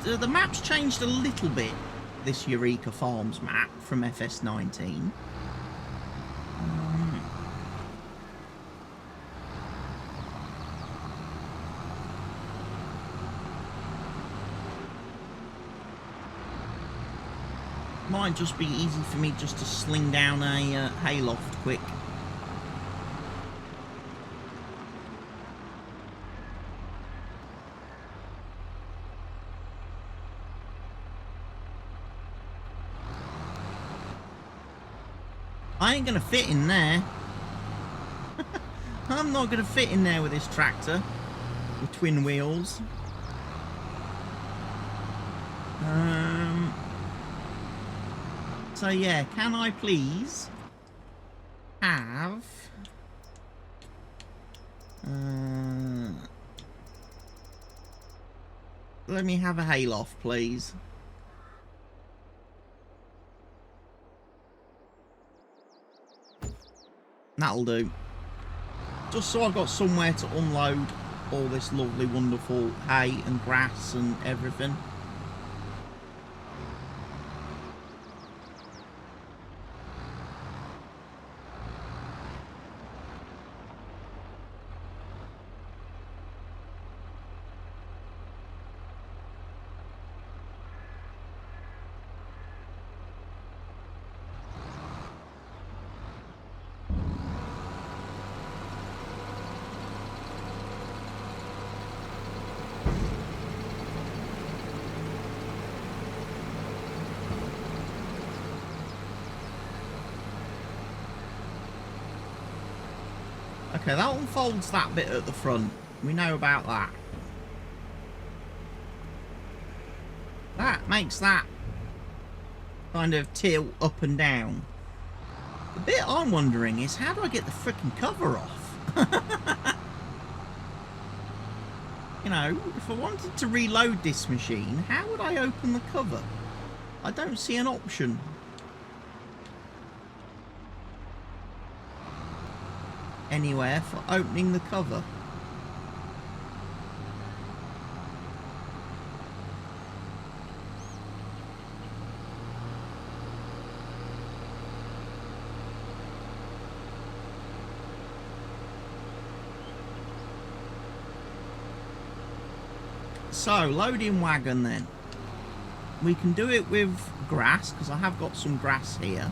the map's changed a little bit, this Eureka Farms map from FS19. Might just be easy for me just to sling down a hayloft quick. I ain't gonna fit in there. I'm not gonna fit in there with this tractor with twin wheels. So yeah, can I please have let me have a hayloft, please. That'll do. Just so I've got somewhere to unload all this lovely, wonderful hay and grass and everything. Okay, that unfolds that bit at the front. We know about that. That makes that kind of tilt up and down. The bit I'm wondering is, how do I get the frickin' cover off? You know, if I wanted to reload this machine, how would I open the cover? I don't see an option. Anywhere for opening the cover. so loading wagon then. We can do it with grass, because I have got some grass here.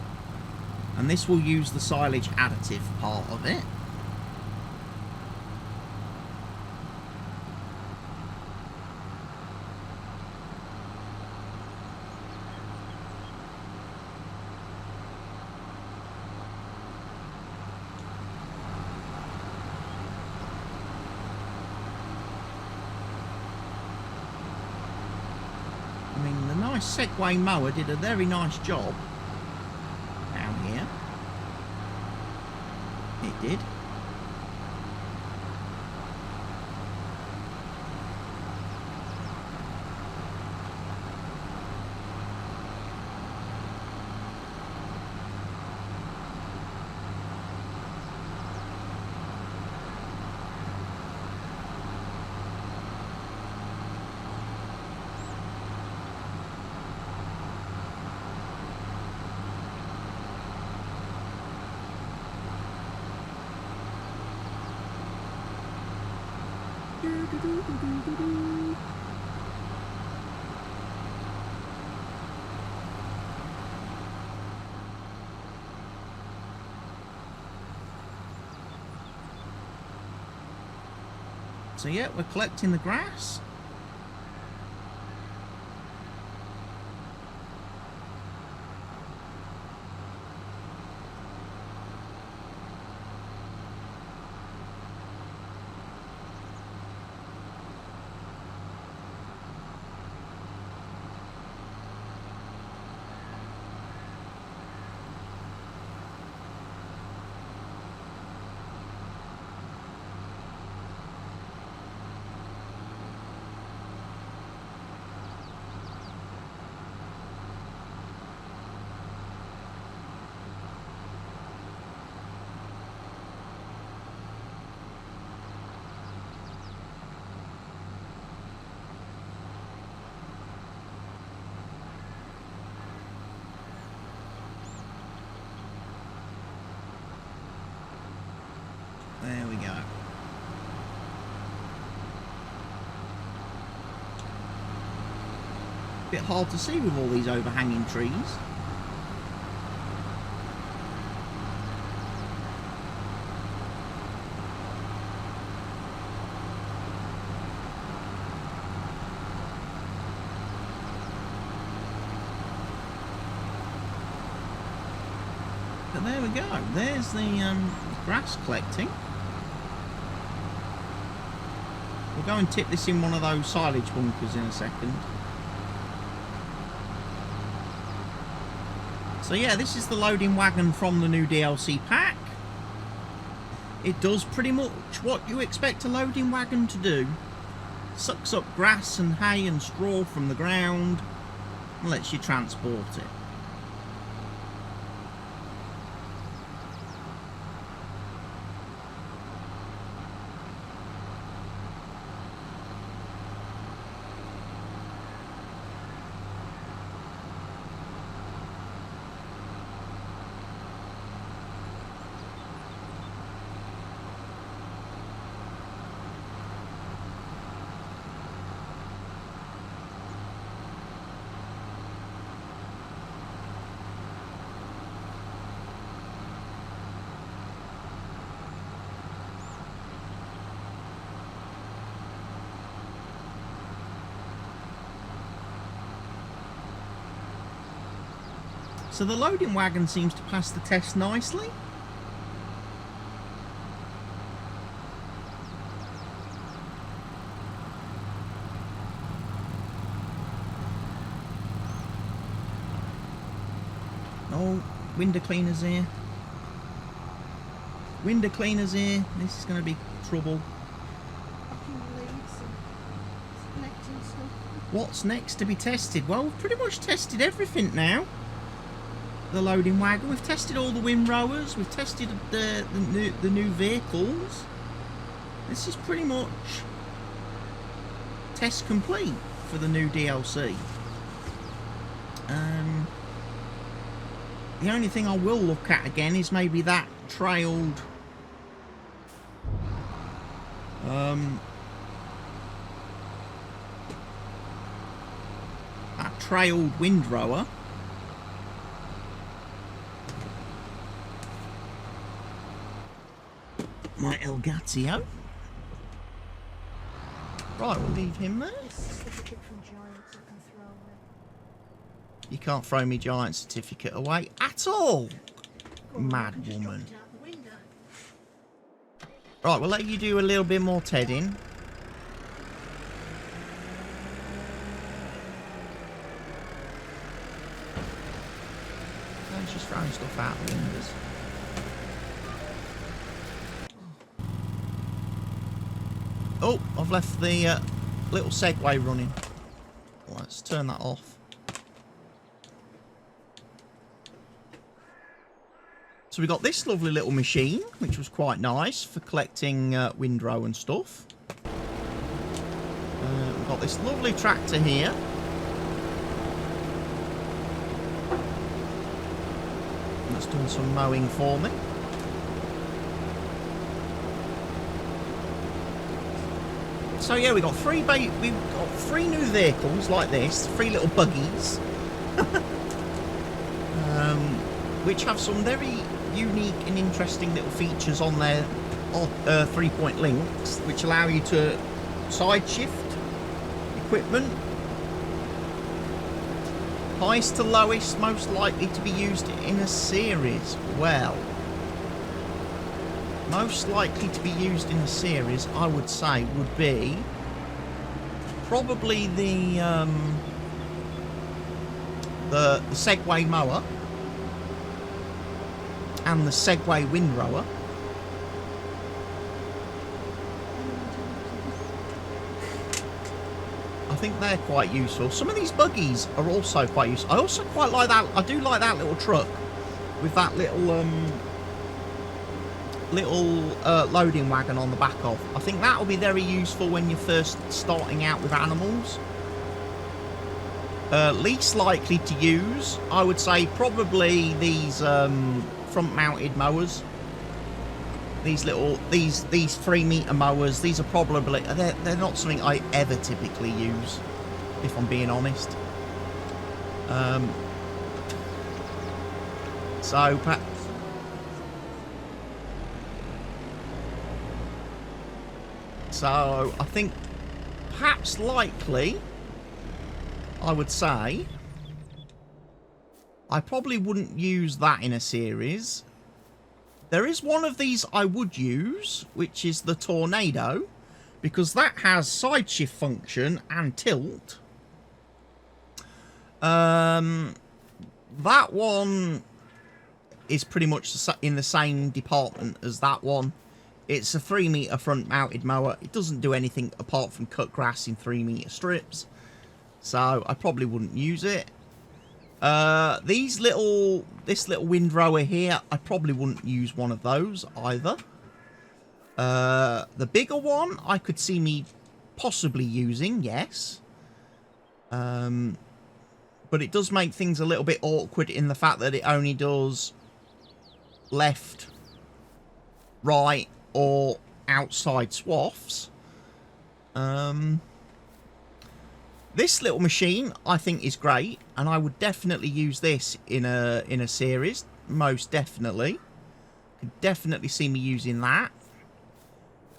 And this will use the silage additive part of it. I mean, the nice Segway mower did a very nice job down here. It did. So yeah, we're collecting the grass. There we go. Bit hard to see with all these overhanging trees. But there we go. There's the grass collecting. We'll go and tip this in one of those silage bunkers in a second. So yeah, this is the loading wagon from the new DLC pack. It does pretty much what you expect a loading wagon to do. Sucks up grass and hay and straw from the ground and lets you transport it. So the loading wagon seems to pass the test nicely. Oh, window cleaners here. Window cleaners here. This is going to be trouble. What's next to be tested? Well, we've pretty much tested everything now. The loading wagon. We've tested all the windrowers. We've tested the new vehicles. This is pretty much test complete for the new DLC. The only thing I will look at again is maybe that trailed trailed windrower. My Elgato. Right, we'll leave him there. You can't throw me giant certificate away at all, mad woman. Right, we'll let you do a little bit more tedding. It's just throwing stuff out the windows. Oh, I've left the little Segway running. Let's turn that off. So we got this lovely little machine, which was quite nice for collecting windrow and stuff. We've got this lovely tractor here. That's doing some mowing for me. So yeah, we got three new vehicles like this, 3 little buggies, which have some very unique and interesting little features on their 3-point links, which allow you to side shift equipment. Highest to lowest, most likely to be used in a series. Well, most likely to be used in a series, I would say, would be probably the Segway mower and the Segway windrower. I think they're quite useful. Some of these buggies are also quite useful. I also quite like that. I do like that little truck with that little loading wagon on the back of. I think that will be very useful when you're first starting out with animals. Least likely to use, I would say, probably these front-mounted mowers. These 3-meter mowers. These are probably they're not something I ever typically use, if I'm being honest. So I think perhaps likely, I would say, I probably wouldn't use that in a series. There is one of these I would use, which is the Tornado, because that has side shift function and tilt. That one is pretty much in the same department as that one. It's a 3-meter front-mounted mower. It doesn't do anything apart from cut grass in 3-meter strips, so I probably wouldn't use it. This little windrower here, I probably wouldn't use one of those either. The bigger one, I could see me possibly using, yes. But it does make things a little bit awkward in the fact that it only does left, right, or outside swaths. This little machine I think is great, and I would definitely use this in a series, most definitely. Could definitely see me using that.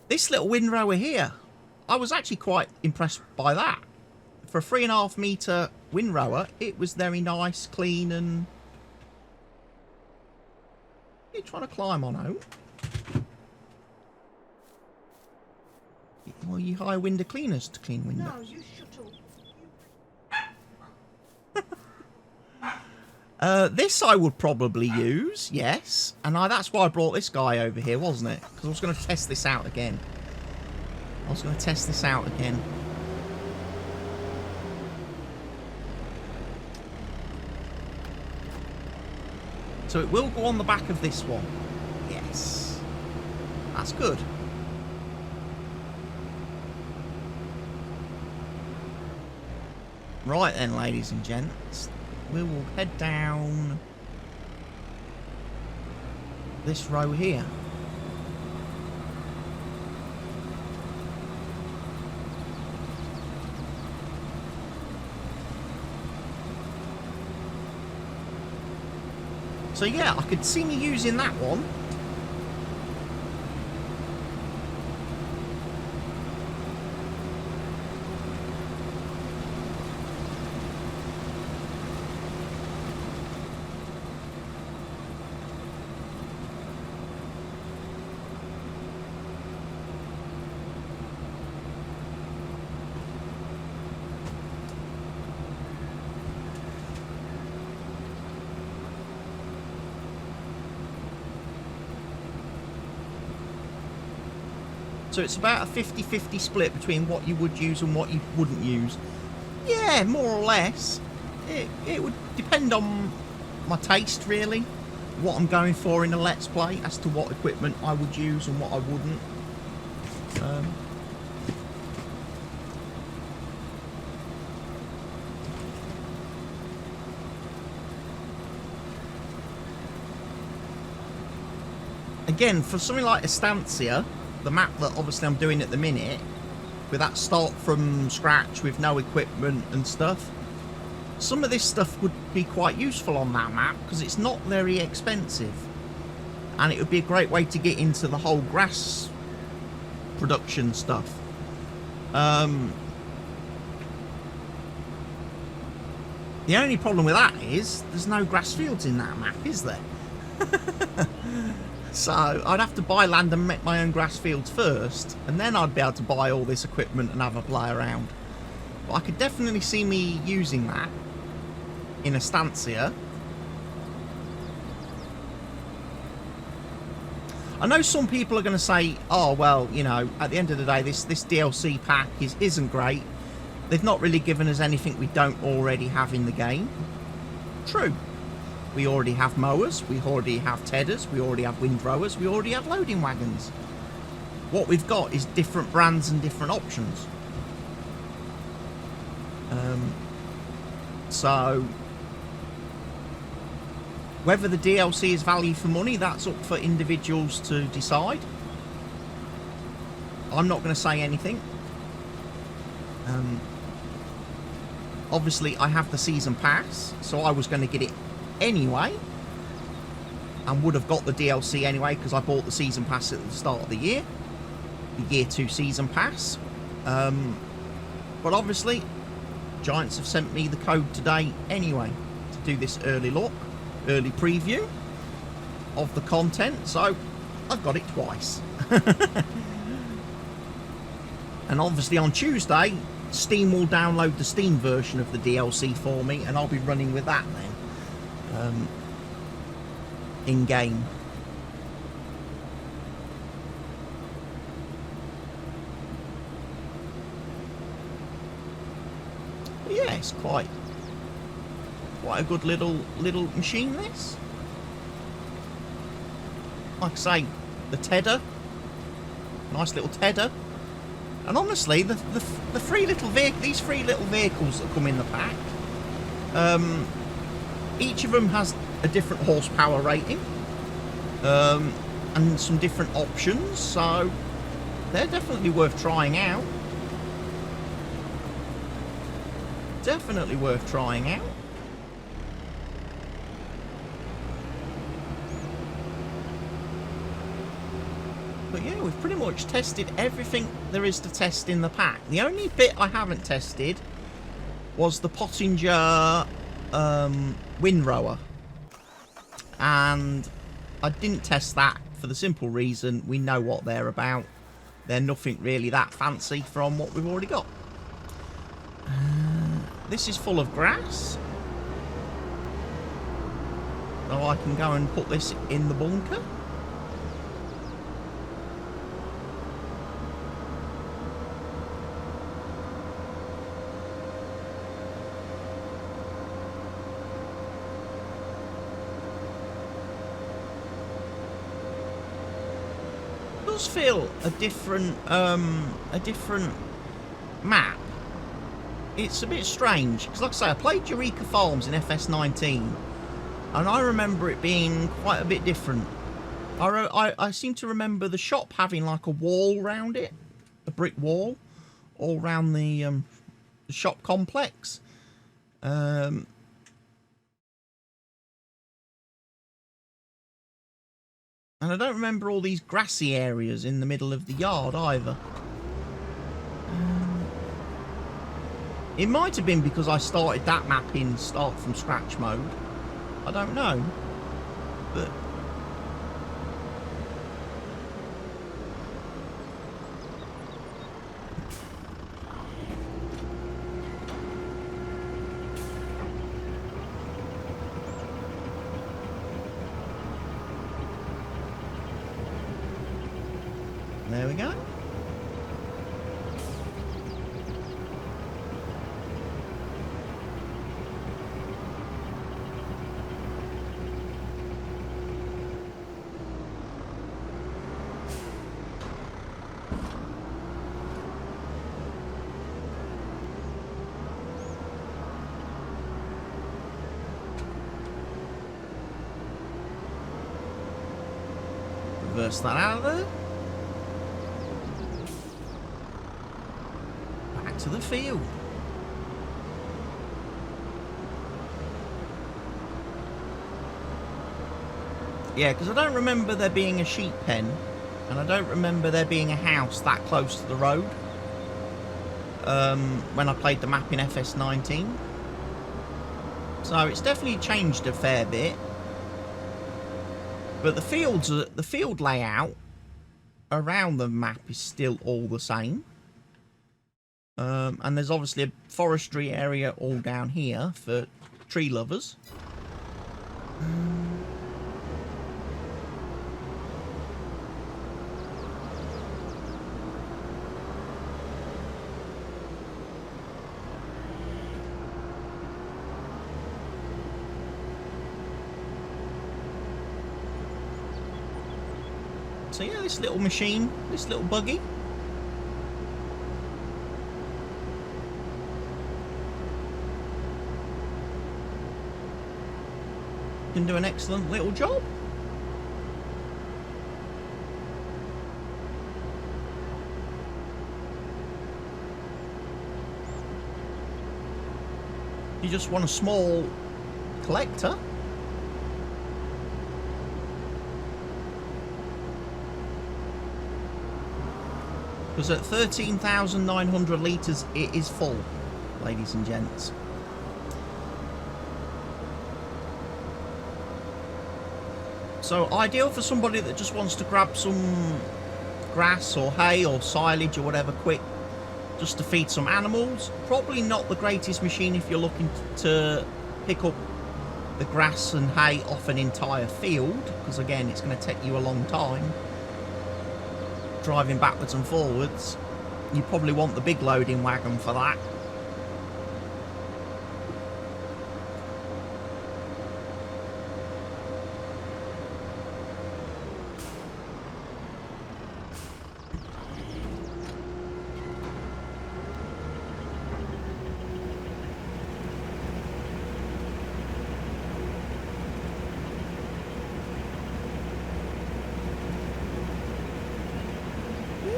This little windrower here, I was actually quite impressed by that. For a 3.5 meter windrower, it was very nice, clean, and you're trying to climb on out. Well, you hire window cleaners to clean windows. No, you shut up. This I would probably use, yes. And that's why I brought this guy over here, wasn't it? Because I was going to test this out again. So it will go on the back of this one. Yes. That's good. Right then, ladies and gents, we will head down this row here. So yeah, I could see me using that one. So it's about a 50-50 split between what you would use and what you wouldn't use. Yeah, more or less. It would depend on my taste, really. What I'm going for in a Let's Play as to what equipment I would use and what I wouldn't. Again, for something like Estancia, the map that obviously I'm doing at the minute, with that start from scratch with no equipment and stuff, some of this stuff would be quite useful on that map because it's not very expensive, and it would be a great way to get into the whole grass production stuff. The only problem with that is there's no grass fields in that map, is there? So I'd have to buy land and make my own grass fields first, and then I'd be able to buy all this equipment and have a play around. But I could definitely see me using that in Estancia. I know some people are going to say, oh, well, you know, at the end of the day, this DLC pack isn't great. They've not really given us anything we don't already have in the game. True. We already have mowers, we already have tedders, we already have windrowers, we already have loading wagons. What we've got is different brands and different options. So, whether the DLC is value for money, that's up for individuals to decide. I'm not going to say anything. Obviously, I have the season pass, so I was going to get it anyway, and would have got the DLC anyway because I bought the season pass at the start of the year, the year 2 season pass. But obviously Giants have sent me the code today anyway to do this early look, early preview of the content, so I've got it twice. And obviously on Tuesday Steam will download the Steam version of the DLC for me, and I'll be running with that then. In game. But yeah, it's quite a good little machine, this. Like I say, the tedder, nice little tedder, and honestly, the these three little vehicles that come in the pack. Each of them has a different horsepower rating, and some different options, so they're definitely worth trying out. Definitely worth trying out. But yeah, we've pretty much tested everything there is to test in the pack. The only bit I haven't tested was the PÖTTINGER windrower, and I didn't test that for the simple reason we know what they're about. They're nothing really that fancy from what we've already got. This is full of grass, so I can go and put this in the bunker. Feel a different map. It's a bit strange because, like I say, I played Eureka Farms in FS19, and I remember it being quite a bit different. I seem to remember the shop having like a wall round it, a brick wall all round the shop complex. And I don't remember all these grassy areas in the middle of the yard either. It might have been because I started that map in start from scratch mode. I don't know. But there we go. Reverse that out of there. Back to the field. Yeah, because I don't remember there being a sheep pen, and I don't remember there being a house that close to the road when I played the map in FS19. So it's definitely changed a fair bit. But the field layout around the map is still all the same. And there's obviously a forestry area all down here for tree lovers. So yeah, this little machine, this little buggy, can do an excellent little job. You just want a small collector. Because at 13,900 litres, it is full, ladies and gents. So ideal for somebody that just wants to grab some grass or hay or silage or whatever quick, just to feed some animals. Probably not the greatest machine if you're looking to pick up the grass and hay off an entire field, because again, it's going to take you a long time driving backwards and forwards. You probably want the big loading wagon for that.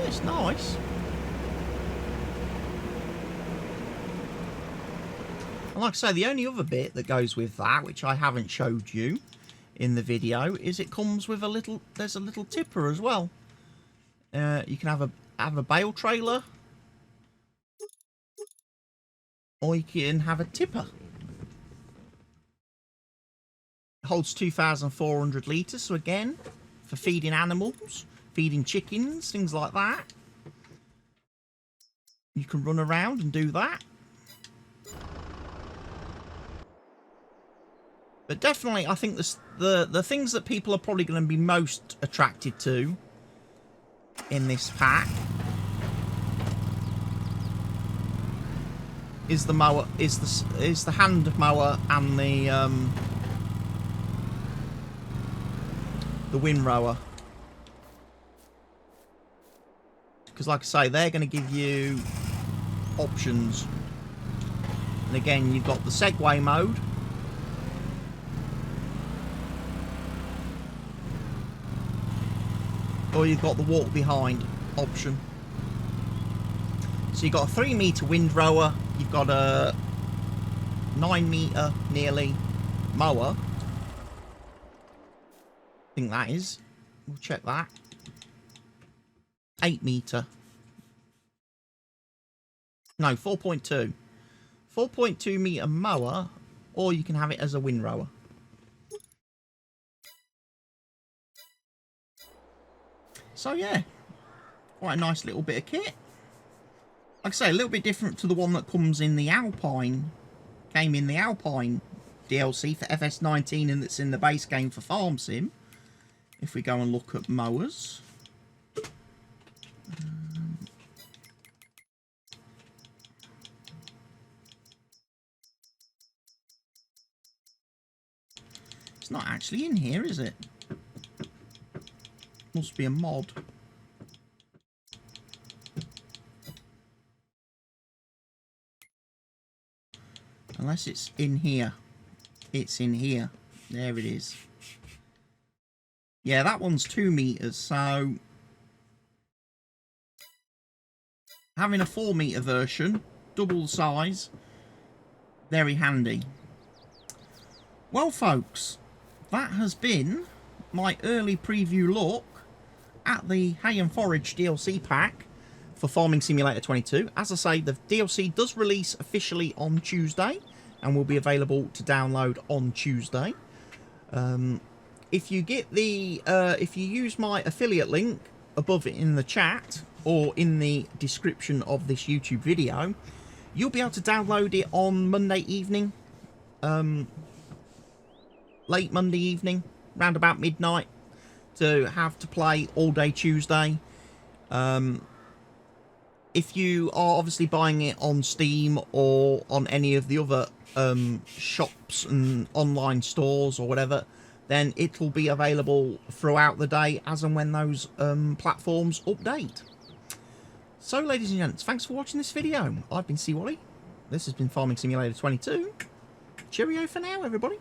It's nice. And like I say, the only other bit that goes with that, which I haven't showed you in the video, is it comes with a little, there's a little tipper as well. You can have a bale trailer, or you can have a tipper. It holds 2,400 litres, so again, for feeding animals, feeding chickens, things like that. You can run around and do that. But definitely, I think the things that people are probably going to be most attracted to in this pack is the mower, is the hand mower and the windrower. Because like I say, they're going to give you options. And again, you've got the Segway mode. Or you've got the walk behind option. So you've got a 3 metre windrower. You've got a 9 metre nearly mower. I think that is. We'll check that. 8 metre. No, 4.2. 4.2 metre mower, or you can have it as a windrower. So yeah, quite a nice little bit of kit. Like I say, a little bit different to the one that comes in the Alpine. Came in the Alpine DLC for FS19 and that's in the base game for Farm Sim. If we go and look at mowers. It's not actually in here, is it? Must be a mod. Unless it's in here. It's in here. There it is. Yeah, that one's 2 meters, so having a 4 meter version, double the size, very handy. Well, folks, that has been my early preview look at the Hay Forage DLC pack for Farming Simulator 22. As I say, the DLC does release officially on Tuesday and will be available to download on Tuesday. If you get the if you use my affiliate link above it in the chat or in the description of this YouTube video, you'll be able to download it on Monday evening, late Monday evening, round about midnight, to have to play all day Tuesday. If you are obviously buying it on Steam or on any of the other shops and online stores or whatever, then it will be available throughout the day as and when those platforms update. So, ladies and gents, thanks for watching this video. I've been C Wally. This has been Farming Simulator 22. Cheerio for now, everybody.